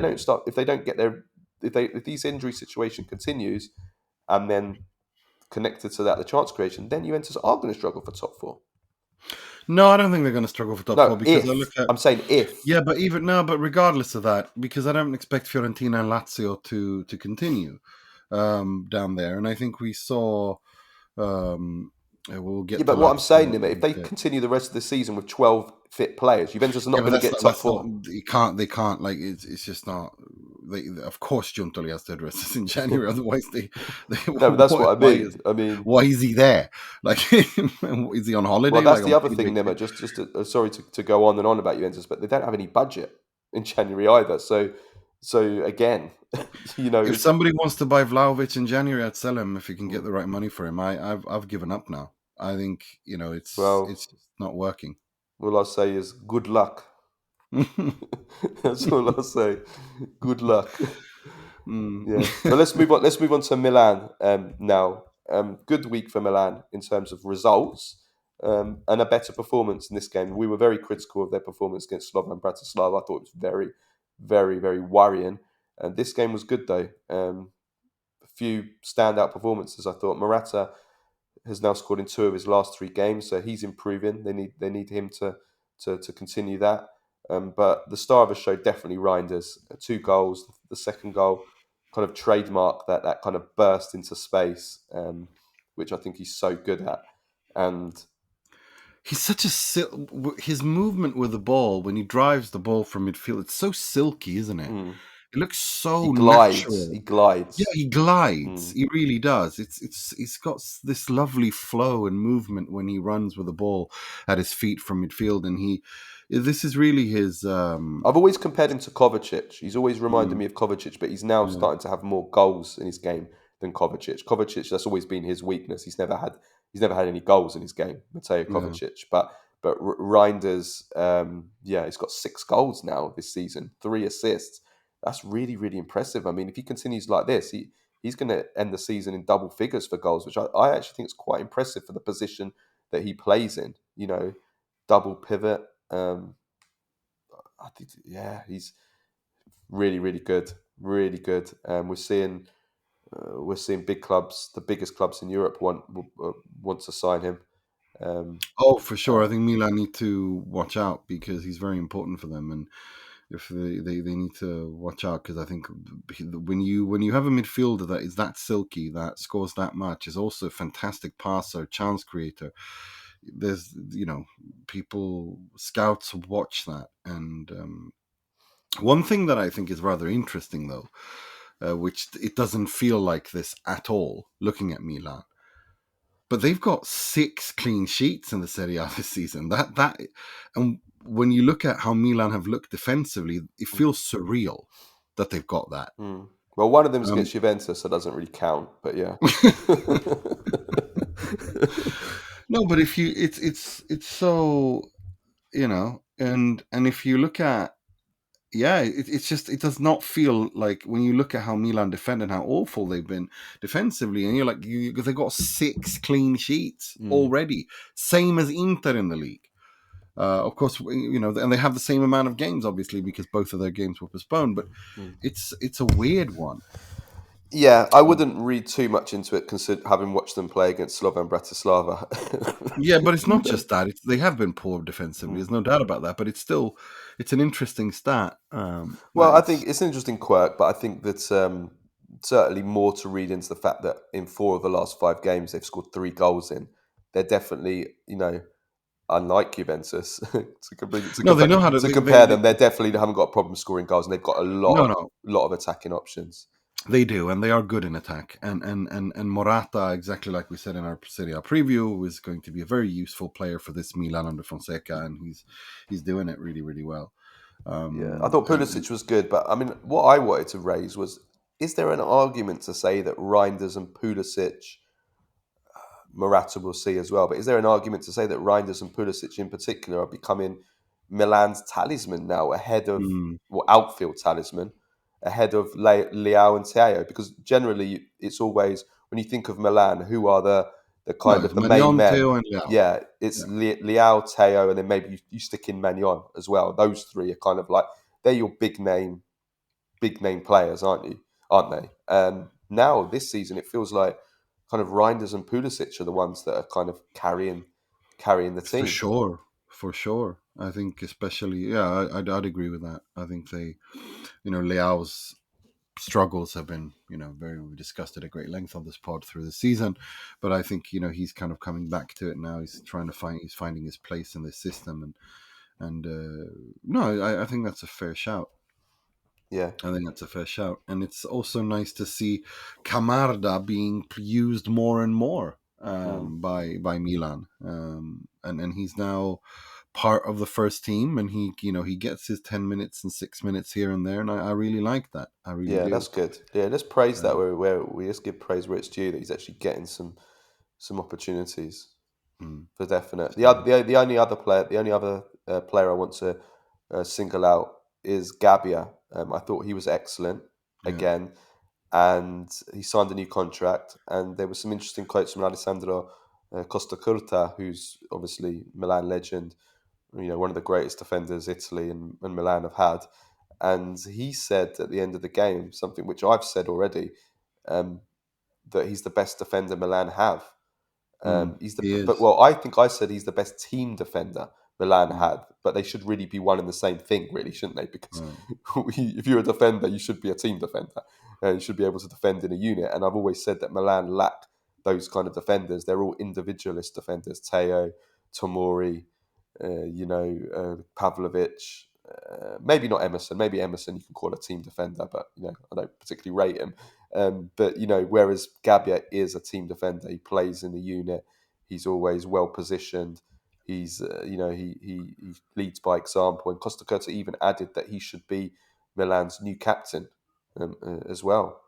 these injury situation continues, and then connected to that the chance creation, then Juventus are going to struggle for top four. No, I don't think they're going to struggle for top four because I look at. I'm saying if. Yeah, but regardless of that, because I don't expect Fiorentina and Lazio to continue down there, and I think we saw. We'll get. Yeah, to but what I'm saying, Lazio Nima, if they in a bit. continue the rest of the season with 12 fit players, Juventus are not Yeah, going but to get top that's not. four. They can't. Like it's just not. Of course, Giuntoli has to address this in January. Otherwise, they No, but that's what I mean. Why is he there? Like, is he on holiday? Well, that's like the other thing, Nima. Just sorry to go on and on about Juventus, but they don't have any budget in January either. So again, if somebody wants to buy Vlahovic in January, I'd sell him if you can get the right money for him. I've given up now. I think it's just not working. All I say is good luck. That's all I'll say. Good luck. Yeah, but let's move on. Let's move on to Milan now. Good week for Milan in terms of results and a better performance in this game. We were very critical of their performance against Slovan Bratislava. I thought it was very, very, very worrying. And this game was good though. A few standout performances. I thought Morata has now scored in 2 of his last 3 games, so he's improving. They need him to continue that. But the star of the show definitely Reijnders. 2 goals. The second goal kind of trademark that kind of burst into space, which I think he's so good at. And he's such his movement with the ball when he drives the ball from midfield. It's so silky, isn't it? It looks so natural. He glides. Yeah, he glides. He really does. He's got this lovely flow and movement when he runs with the ball at his feet from midfield, and this is really his. I've always compared him to Kovacic. He's always reminded me of Kovacic, but he's now starting to have more goals in his game than Kovacic. Kovacic, that's always been his weakness. He's never had any goals in his game, Mateo Kovacic. But Reijnders, he's got 6 goals now this season, 3 assists. That's really, really impressive. I mean, if he continues like this, he's going to end the season in double figures for goals, which I actually think is quite impressive for the position that he plays in. Double pivot. I think, he's really, really good. Really good. We're seeing big clubs, the biggest clubs in Europe, want to sign him. For sure. I think Milan need to watch out because he's very important for them, and if they need to watch out because I think when you have a midfielder that is that silky, that scores that much, is also a fantastic passer, chance creator. There's scouts watch that, and one thing that I think is rather interesting though, which it doesn't feel like this at all looking at Milan, but they've got 6 clean sheets in the Serie A this season. And when you look at how Milan have looked defensively, it feels surreal that they've got that. Well, one of them is against Juventus, so it doesn't really count. But yeah. No, but if you, it's so, and if you look at, it's just, it does not feel like when you look at how Milan defend and how awful they've been defensively, and you're like, they've got 6 clean sheets already, same as Inter in the league. Of course, and they have the same amount of games, obviously, because both of their games were postponed. But it's a weird one. Yeah, I wouldn't read too much into it, having watched them play against Slovan Bratislava. Yeah, but it's not just that. They have been poor defensively. There's no doubt about that. But it's an interesting stat. Well, I think it's an interesting quirk, but I think that certainly more to read into the fact that in 4 of the last 5 games, they've scored 3 goals in. They're definitely, unlike Juventus, they know how to compare them. They definitely haven't got a problem scoring goals, and they've got a lot of attacking options. They do, and they are good in attack. And Morata, exactly like we said in our Serie A preview, is going to be a very useful player for this Milan under Fonseca, and he's doing it really, really well. I thought Pulisic was good, but I mean, what I wanted to raise was: is there an argument to say that Reijnders and Pulisic, Morata will see as well, but is there an argument to say that Reijnders and Pulisic in particular are becoming Milan's talisman now, ahead of outfield talisman? Ahead of Leao and Thiago, because generally it's always, when you think of Milan, who are the the kind of it's the main Maignan, men. Theo, and Leao. Yeah, it's Leao, Teo, and then maybe you stick in Maignan as well. Those three are kind of like, they're your big name players, aren't they? Now this season, it feels like kind of Reijnders and Pulisic are the ones that are kind of carrying the team. For sure. I think especially, I'd agree with that. I think Leao's struggles have been, we discussed it at great length on this pod through the season, but I think, he's kind of coming back to it now. He's finding his place in this system, and no, I think that's a fair shout. Yeah, I think that's a fair shout. And it's also nice to see Camarda being used more and more by Milan. And he's now part of the first team, and he gets his 10 minutes and 6 minutes here and there, and I really like that. I really do. that's good. Yeah, let's praise that where we just give praise where it's due, that he's actually getting some opportunities for definite. The only other player I want to single out is Gabbia. I thought he was excellent again, and he signed a new contract. And there were some interesting quotes from Alessandro Costacurta, who's obviously Milan legend, one of the greatest defenders Italy and Milan have had. And he said at the end of the game something which I've said already, that he's the best defender Milan have. I think I said he's the best team defender Milan had, but they should really be one and the same thing, really, shouldn't they? Because if you're a defender, you should be a team defender. You should be able to defend in a unit. And I've always said that Milan lack those kind of defenders. They're all individualist defenders. Teo, Tomori, Pavlovic, maybe not Emerson. Maybe Emerson you can call a team defender, but I don't particularly rate him. But whereas Gabbia is a team defender, he plays in the unit. He's always well positioned. He's he leads by example. And Costacurta even added that he should be Milan's new captain as well.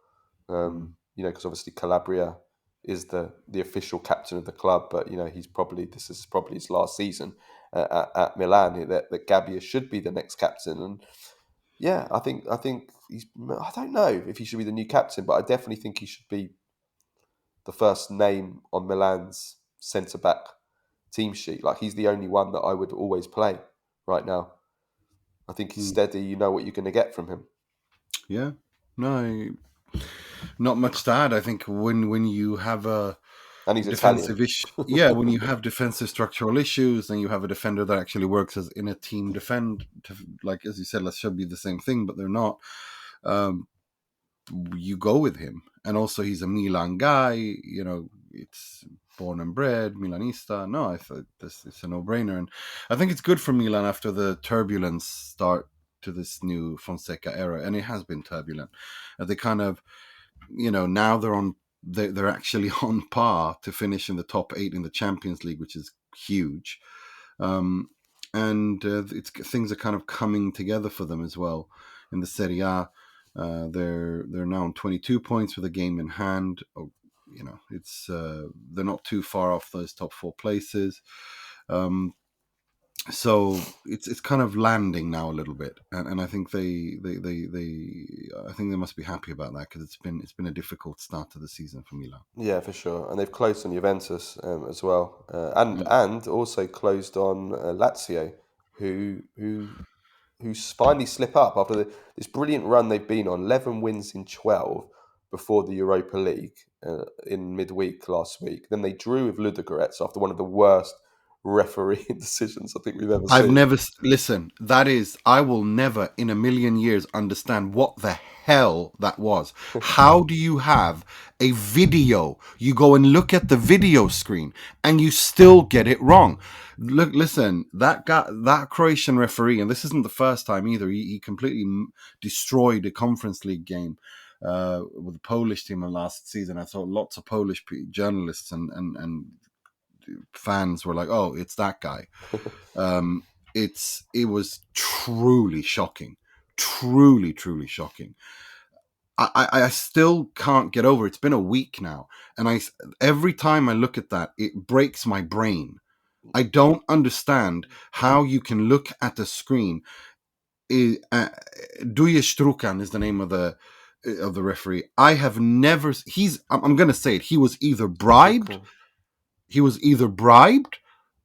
Because obviously Calabria is the official captain of the club, but this is probably his last season at Milan. That Gabbia should be the next captain, and I think he's. I don't know if he should be the new captain, but I definitely think he should be the first name on Milan's centre back team sheet. Like, he's the only one that I would always play right now. I think he's steady. You know what you're going to get from him. Yeah, no, not much to add. I think when you have a defensive issue, when you have defensive structural issues, and you have a defender that actually works as in a team like as you said, that should be the same thing, but they're not. You go with him, and also he's a Milan guy. It's born and bred Milanista. No, I thought this is a no-brainer, and I think it's good for Milan after the turbulence start to this new Fonseca era, and it has been turbulent. They kind of, now they're actually on par to finish in the top 8 in the Champions League, which is huge. And things are kind of coming together for them as well in the Serie A. They're now on 22 points with a game in hand. It's they're not too far off those top 4 places. So it's kind of landing now a little bit, and I think I think they must be happy about that, because it's been a difficult start to the season for Milan. Yeah, for sure, and they've closed on Juventus as well, and also closed on Lazio, who finally slip up after this brilliant run they've been on. 11 wins in 12 before the Europa League in midweek last week. Then they drew with Ludogorets after one of the worst referee decisions I think we've ever seen. I will never in a million years understand what the hell that was. How do you have a video? You go and look at the video screen and you still get it wrong. Listen, that Croatian referee, and this isn't the first time either, he completely destroyed a Conference League game with the Polish team last season. I saw lots of Polish journalists and fans were like, "Oh, it's that guy." It was truly shocking, truly shocking. I still can't get over it. It's been a week now, and every time I look at that, it breaks my brain. I don't understand how you can look at the screen. Duje Strukan is the name of the referee. I have never. I'm going to say it. He was either bribed he was either bribed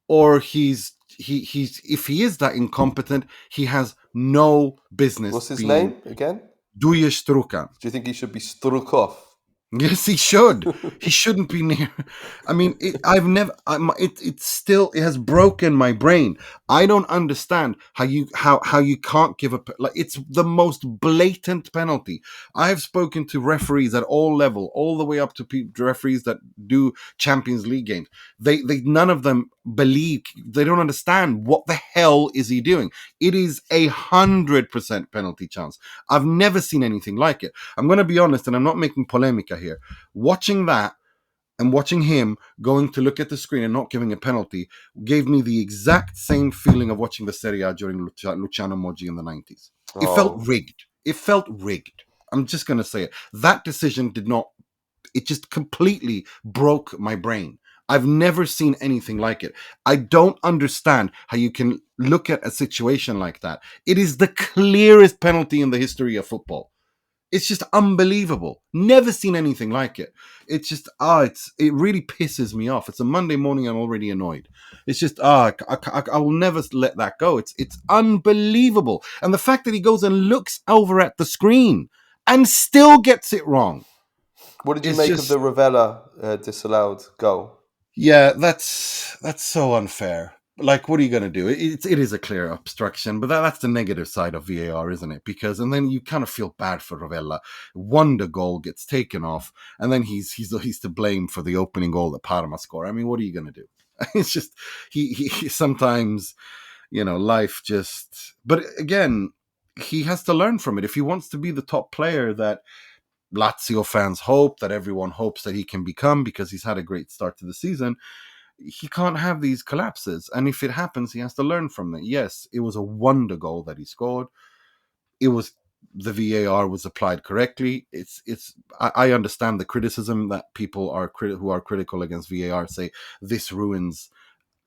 or he's if he is that incompetent, he has no business What's his being name again? Duje Strukan. Do you think he should be struck off? Yes, he should. He shouldn't be near. I mean, I've never. It has broken my brain. I don't understand how you can't give like it's the most blatant penalty. I've spoken to referees at all level, all the way up to referees that do Champions League games. They none of them believe. They don't understand what the hell is he doing. It is 100% penalty chance. I've never seen anything like it. I'm going to be honest, and I'm not making polemica here. Watching that and watching him going to look at the screen and not giving a penalty gave me the exact same feeling of watching the Serie A during Luciano Moggi in the 90s. It felt rigged. It felt rigged. I'm just going to say it. That decision it just completely broke my brain. I've never seen anything like it. I don't understand how you can look at a situation like that. It is the clearest penalty in the history of football. It's just unbelievable. Never seen anything like it. It's just, it really pisses me off. It's a Monday morning. I'm already annoyed. It's just, I will never let that go. It's unbelievable. And the fact that he goes and looks over at the screen and still gets it wrong. What did you make of the Ravella disallowed goal? Yeah, that's so unfair. Like, what are you going to do? It is a clear obstruction, but that's the negative side of VAR, isn't it? Because, and then you kind of feel bad for Ravella. Wonder goal gets taken off, and then he's to blame for the opening goal that Parma score. I mean, what are you going to do? It's just, he sometimes, life just, but again, he has to learn from it. If he wants to be the top player that Lazio fans hope, that everyone hopes that he can become because he's had a great start to the season, he can't have these collapses. And if it happens, he has to learn from it. Yes, it was a wonder goal that he scored. It was, the VAR was applied correctly. I understand the criticism that people who are critical against VAR say this ruins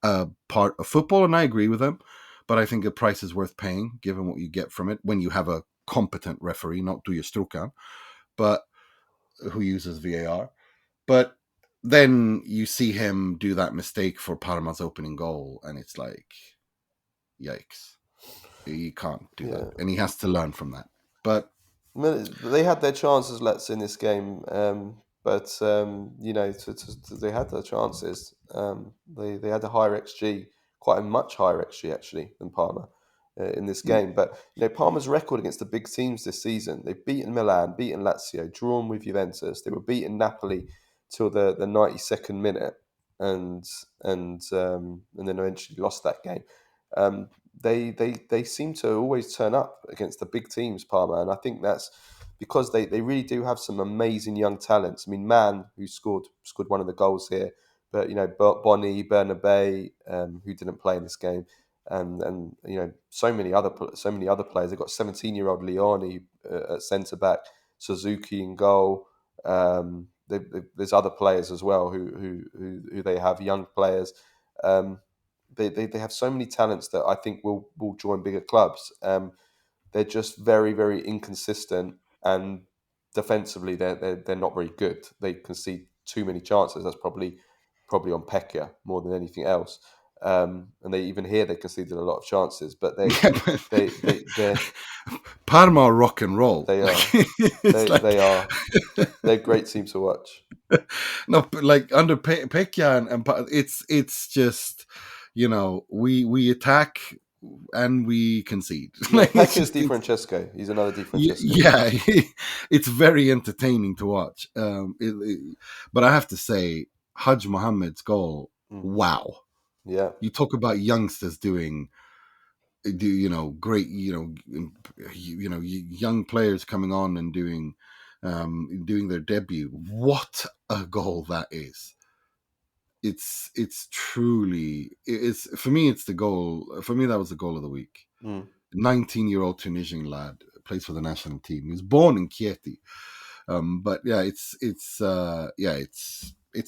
part of football, and I agree with them. But I think the price is worth paying, given what you get from it when you have a competent referee, not Duje Strukan, but who uses VAR. But then you see him do that mistake for Parma's opening goal, and it's like, yikes. He can't do that. And he has to learn from that. But they had their chances, in this game. But they had their chances. They had a higher XG, quite a much higher XG actually than Parma in this game. But Parma's record against the big teams this season: they've beaten Milan, beaten Lazio, drawn with Juventus. They were beaten Napoli till the 92nd minute, and then eventually lost that game. They seem to always turn up against the big teams, Parma, and I think that's because they really do have some amazing young talents. I mean, Man, who scored one of the goals here, but Bonny, Bernabé, who didn't play in this game, and so many other players. They've got 17-year-old Leone at centre back, Suzuki in goal. There's other players as well who they have, young players. They have so many talents that I think will join bigger clubs. They're just very, very inconsistent, and defensively they're not very good. They concede too many chances. That's probably on Pecchia more than anything else. And they conceded a lot of chances, but they're Parma are rock and roll. they are they're a great team to watch. No, but like under Pecchia and it's just, we attack and we concede. Yeah, Pecchia's Di Francesco. He's another Di Francesco. Yeah, it's very entertaining to watch. But I have to say, Haj Mohammed's goal, wow. Yeah. You talk about youngsters doing great, young players coming on and doing their debut. What a goal that is. It's truly, for me, it's the goal. For me, that was the goal of the week. 19-year-old Tunisian lad, plays for the national team. He was born in Chieti. But yeah, it's a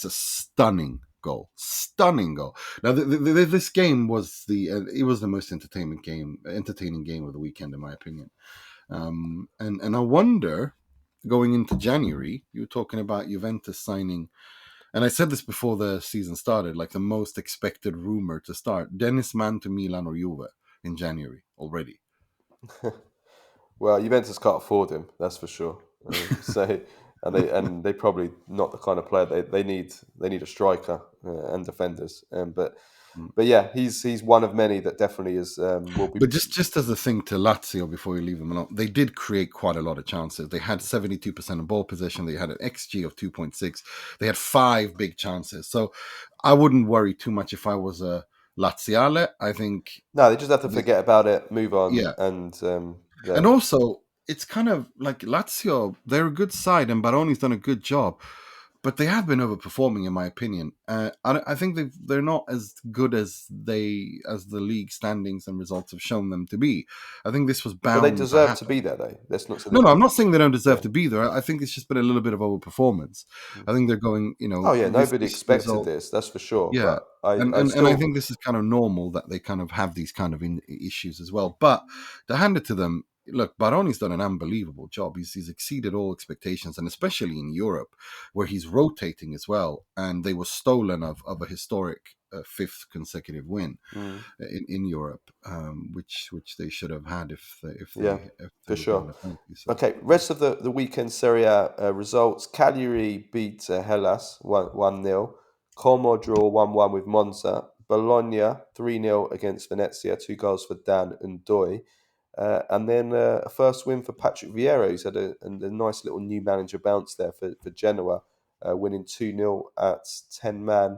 stunning goal. Now, this game was it was the most entertaining game of the weekend, in my opinion. And I wonder, going into January, you were talking about Juventus signing And I said this before the season started, like the most expected rumor to start: Dennis Mann to Milan or Juve in January already. Well, Juventus can't afford him, that's for sure. So, and they probably not the kind of player they need. They need a striker and defenders. But yeah, he's one of many that definitely is will be. But just as a thing to Lazio before you leave them alone, they did create quite a lot of chances. They had 72% of ball possession. They had an XG of 2.6. They had 5 big chances. So I wouldn't worry too much if I was a Laziale. I think, No, they just have to forget about it, move on, yeah. and And also, it's kind of like Lazio, they're a good side, and Baroni's done a good job. But they have been overperforming, in my opinion. I think they're not as good as the league standings and results have shown them to be. I think this was but they bound to deserve to happen. be there, though. Let's not say No, I'm not saying they don't deserve yeah. to be there. I think it's just been a little bit of overperformance. I think they're going, Oh yeah, this nobody expected result, this. That's for sure. yeah. But I And I still think this is kind of normal that they kind of have these kind of issues as well. But to hand it to them, look, Baroni's done an unbelievable job. He's exceeded all expectations, and especially in Europe, where he's rotating as well. And they were stolen of a historic 5th consecutive win mm, in Europe, which they should have had if yeah, they for were given sure. a penalty. So Okay, rest of the weekend Serie A results. Cagliari beat Hellas 1-0. Como draw 1-1 with Monza. Bologna 3-0 against Venezia, 2 goals for Dan and Doi. And then a first win for Patrick Viera, who's had a nice little new manager bounce there for Genoa, winning 2-0 at 10-man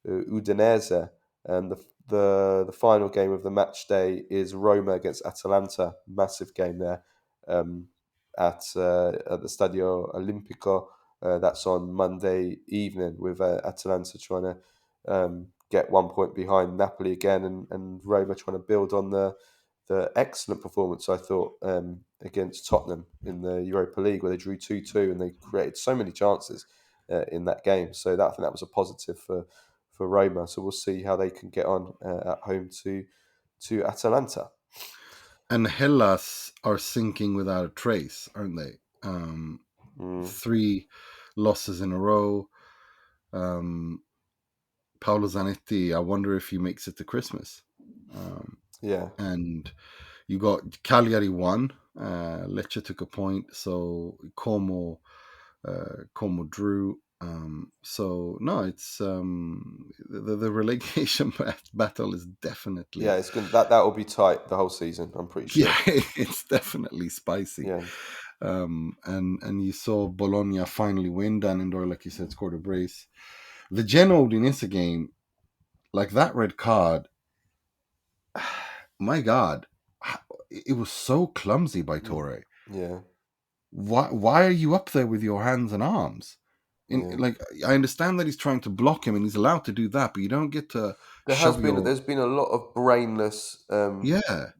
Udinese. And the final game of the match day is Roma against Atalanta. Massive game there. Um, at the Stadio Olimpico. That's on Monday evening with Atalanta trying to get 1 point behind Napoli again, and Roma trying to build on the excellent performance I thought against Tottenham in the Europa League, where they drew 2-2 and they created so many chances in that game. So I think that was a positive for Roma. So we'll see how they can get on at home to Atalanta. and Hellas are sinking without a trace, aren't they? Mm, 3 losses in a row. Paolo Zanetti, I wonder if he makes it to Christmas. yeah. And you got Cagliari won. Lecce took a point, so Como drew. So no, it's the relegation battle is definitely, Yeah, it's going that will be tight the whole season. I'm pretty sure. yeah, it's definitely spicy. Yeah, And you saw Bologna finally win. Danendor, like you said, scored a brace. The Genoa Udinese game, like that red card, my God, it was so clumsy by Torre. yeah, Why are you up there with your hands and arms? yeah. Like, I understand that he's trying to block him and he's allowed to do that, but you don't get to shove your, There's been a lot of brainless yeah.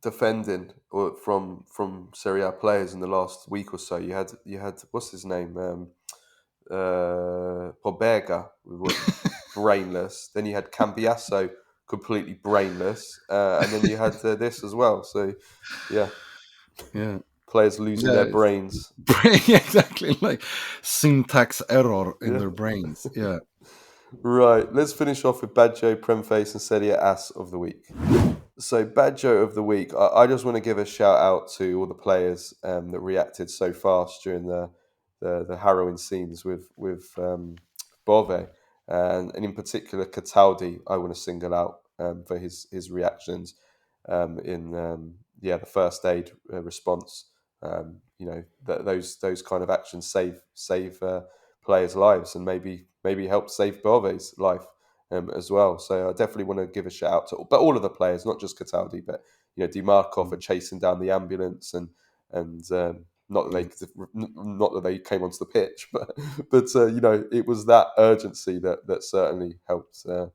defending from Serie A players in the last week or so. You had what's his name, Pobega, brainless. Then you had Cambiasso, completely brainless, and then you had this as well. So yeah, Yeah. players losing Yeah, their brains. exactly, like syntax error in Yeah. their brains. Yeah. Right, let's finish off with Baggio, Premface and Serie Ass of the week. So Baggio of the week, I just want to give a shout out to all the players that reacted so fast during the harrowing scenes with Bove, and in particular Cataldi. I want to single out for his reactions in the first aid response. Those kind of actions save players' lives, and maybe help save Bove's life as well. So I definitely want to give a shout out to all of the players, not just Cataldi, but Di Marco for chasing down the ambulance and not that they came onto the pitch, but it was that urgency that certainly helped to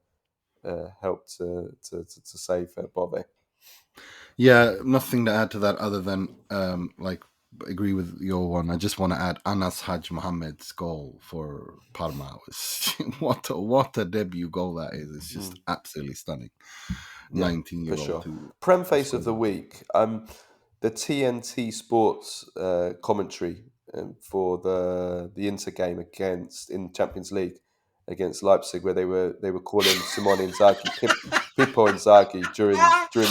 save Bove. Yeah, nothing to add to that other than like agree with your one. I just want to add Anas Haj Mohammed's goal for Parma. What a debut goal that is. It's just absolutely stunning. Yeah, for 19-year-old sure. who Premface of scores the that. week. The TNT Sports commentary for the Inter game against in Champions League. against Leipzig, where they were calling Simone Inzaghi Pippo Inzaghi during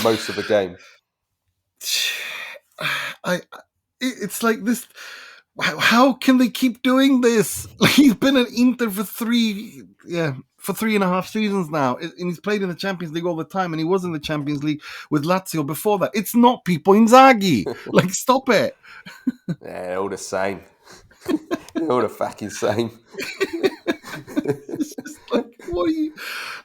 most of the game. It's like this. How can they keep doing this? Like, he's been at Inter for 3.5 seasons now, and he's played in the Champions League all the time, and he was in the Champions League with Lazio before that. It's not Pippo Inzaghi. Like, stop it. Yeah, they're all the same. They're all the fucking same. It's just like, what are you,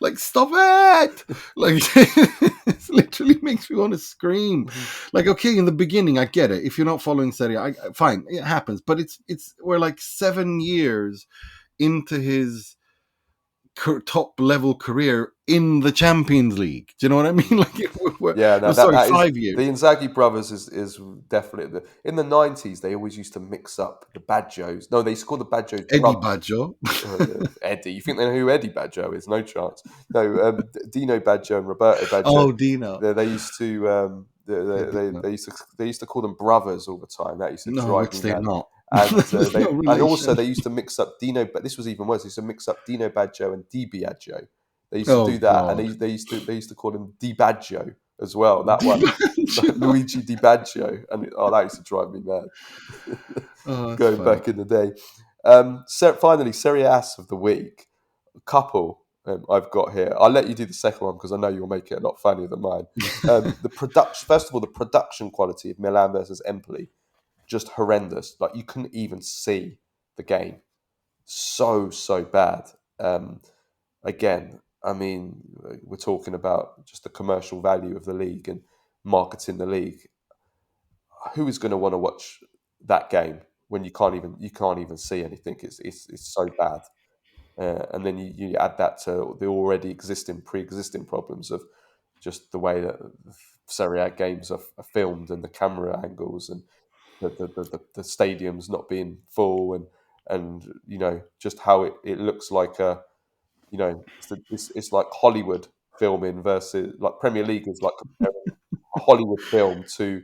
like, stop it. Like, it literally makes me want to scream. Like, okay, in the beginning I get it, if you're not following Serie A, fine, it happens, but we're like 7 years into his top level career in the Champions League. Do you know what I mean? Like, Yeah, no, sorry, 5 years. The Inzaghi brothers is definitely in the 90s. They always used to mix up the Baggios. No, they used to call the Baggios Eddie Baggio. Eddie. You think they know who Eddie Baggio is? No chance. No, Dino Baggio and Roberto Baggio. Oh, Dino. They used to they used to call them brothers all the time. That used to drive me mad. Not. And also they used to mix up Dino, but this was even worse. They used to mix up Dino Baggio and Di Biagio. They used to do that, God. and they used to call him Di Baggio as well. That one, like Luigi Di Baggio, and that used to drive me mad. Going back in the day. Finally, Serie Ass of the week. A couple I've got here. I'll let you do the second one because I know you'll make it a lot funnier than mine. First of all, the production quality of Milan versus Empoli. Just horrendous. Like, you couldn't even see the game. So bad. Again, I mean, we're talking about just the commercial value of the league and marketing the league. Who is going to want to watch that game when you can't even see anything? It's so bad. And then you add that to the already pre-existing problems of just the way that Serie A games are filmed and the camera angles and the stadiums not being full and just how it looks like it's like Hollywood filming versus like Premier League is like comparing a Hollywood film to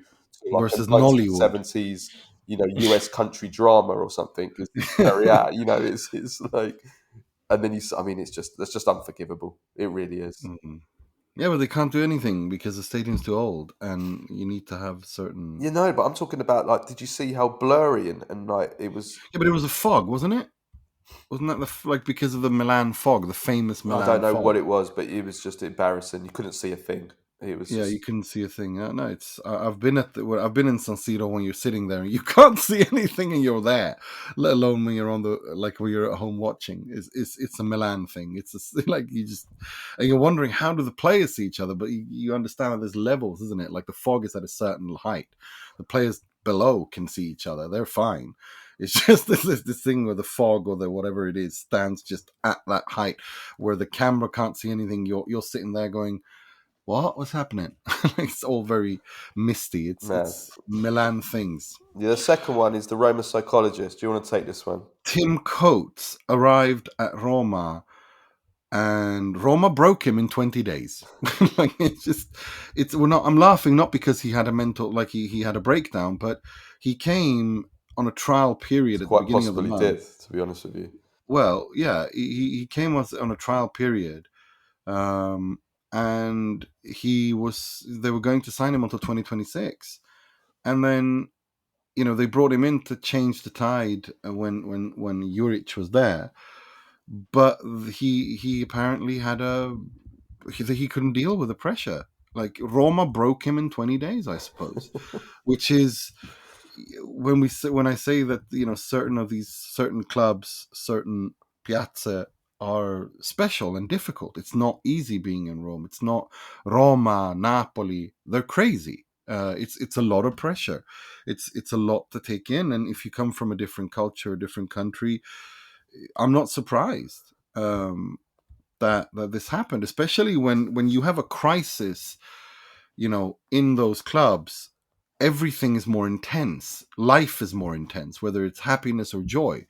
like versus a Nollywood 1970s US country drama or something. Because Serie A, it's like, and then it's just unforgivable. It really is. Mm-hmm. Yeah, but they can't do anything because the stadium's too old, and you need to have certain. But I'm talking about, like, did you see how blurry and like it was? Yeah, but it was a fog, wasn't it? Wasn't that because of the Milan fog, the famous Milan fog? I don't know what it was, but it was just embarrassing. You couldn't see a thing. It was you couldn't see a thing. No, it's I've been in San Siro when you're sitting there and you can't see anything and you're there. Let alone when you're when you're at home watching. It's a Milan thing. It's like and you're wondering, how do the players see each other? But you understand that there's levels, isn't it? Like, the fog is at a certain height. The players below can see each other. They're fine. It's just this thing where the fog or the whatever it is stands just at that height where the camera can't see anything. You're sitting there going, what's happening? It's all very misty. It's Milan things. Yeah, the second one is the Roma psychologist. Do you want to take this one? Tim Coates arrived at Roma, and Roma broke him in 20 days. Like, I'm laughing not because he had a mental, like he had a breakdown, but he came on a trial period at the beginning of the month. Did, to be honest with you. Well, yeah, he came on a trial period. And they were going to sign him until 2026, and then they brought him in to change the tide when Juric was there, but he apparently he couldn't deal with the pressure. Like, Roma broke him in 20 days, I suppose. Which is when I say that certain clubs, certain piazze are special and difficult. It's not easy being in Rome. It's not Roma, Napoli. They're crazy. It's a lot of pressure. It's a lot to take in. And if you come from a different culture, a different country, I'm not surprised that this happened. Especially when you have a crisis, in those clubs. Everything is more intense. Life is more intense, whether it's happiness or joy.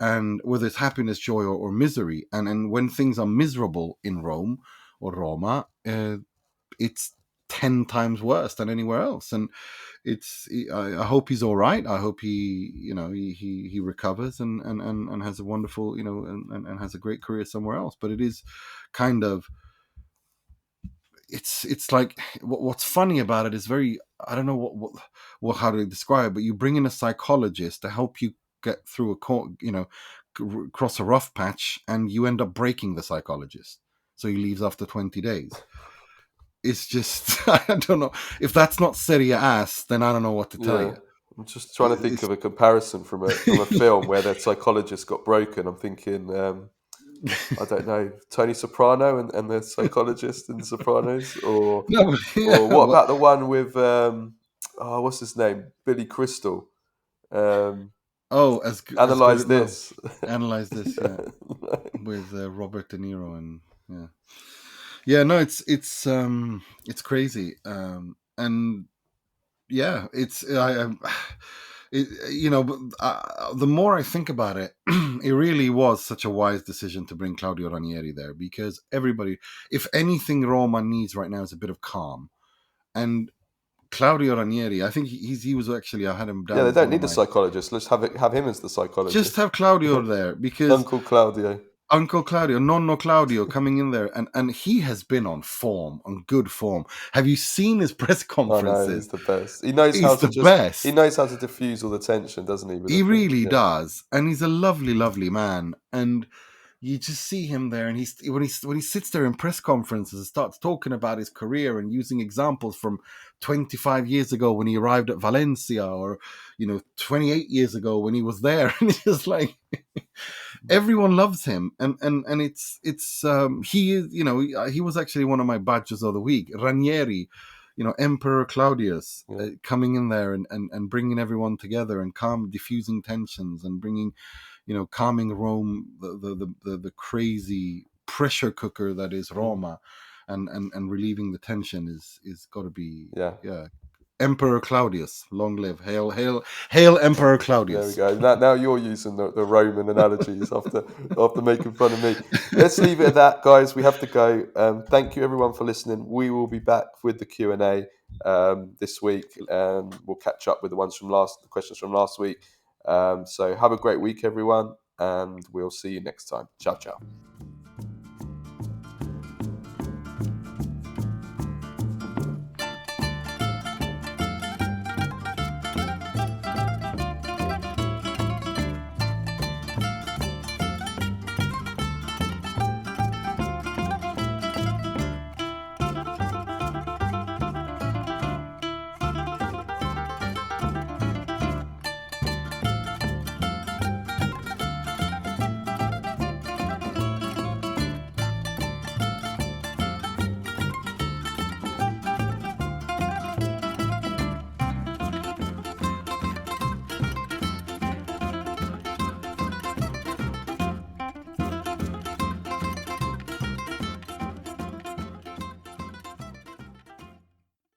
And whether it's happiness, joy, or misery. And when things are miserable in Rome or Roma, it's 10 times worse than anywhere else. And I hope he's all right. I hope he recovers and has a wonderful, and has a great career somewhere else. But it is kind of, it's like, what's funny about it is very, I don't know what how to describe it, but you bring in a psychologist to help you get through cross a rough patch, and you end up breaking the psychologist, so he leaves after 20 days. It's just, I don't know if that's not Serie Ass, then I don't know what to tell you. I'm just trying to think of a comparison from a film where their psychologist got broken. I'm thinking, I don't know, Tony Soprano and the psychologist in The Sopranos, or what about the one with what's his name, Billy Crystal? Analyze this. Analyze this, yeah, with Robert De Niro and yeah. No, it's crazy, and yeah, the more I think about it, it really was such a wise decision to bring Claudio Ranieri there, because everybody, if anything, Roma needs right now is a bit of calm, and Claudio Ranieri, I think he was actually, I had him down. Yeah, they don't need a psychologist. Let's have him as the psychologist. Just have Claudio there, because Uncle Claudio, Nonno Claudio coming in there, and he has been on good form. Have you seen his press conferences? I know, he's the best. He knows how to best. He knows how to diffuse all the tension, doesn't he? He really does, and he's a lovely, lovely man. And you just see him there, and when he sits there in press conferences and starts talking about his career and using examples from 25 years ago when he arrived at Valencia, or 28 years ago when he was there, and it's just like everyone loves him, and it's he is, he was actually one of my badges of the week, Ranieri, Emperor Claudius, coming in there and bringing everyone together and diffusing tensions and bringing, calming Rome, the crazy pressure cooker that is Roma, and relieving the tension is got to be Emperor Claudius. Long live, hail Emperor Claudius. There we go. Now you're using the Roman analogies after making fun of me. Let's leave it at that, guys. We have to go. Thank you everyone for listening. We will be back with the Q&A this week, and we'll catch up with the questions from last week. So have a great week, everyone, and we'll see you next time. Ciao, ciao.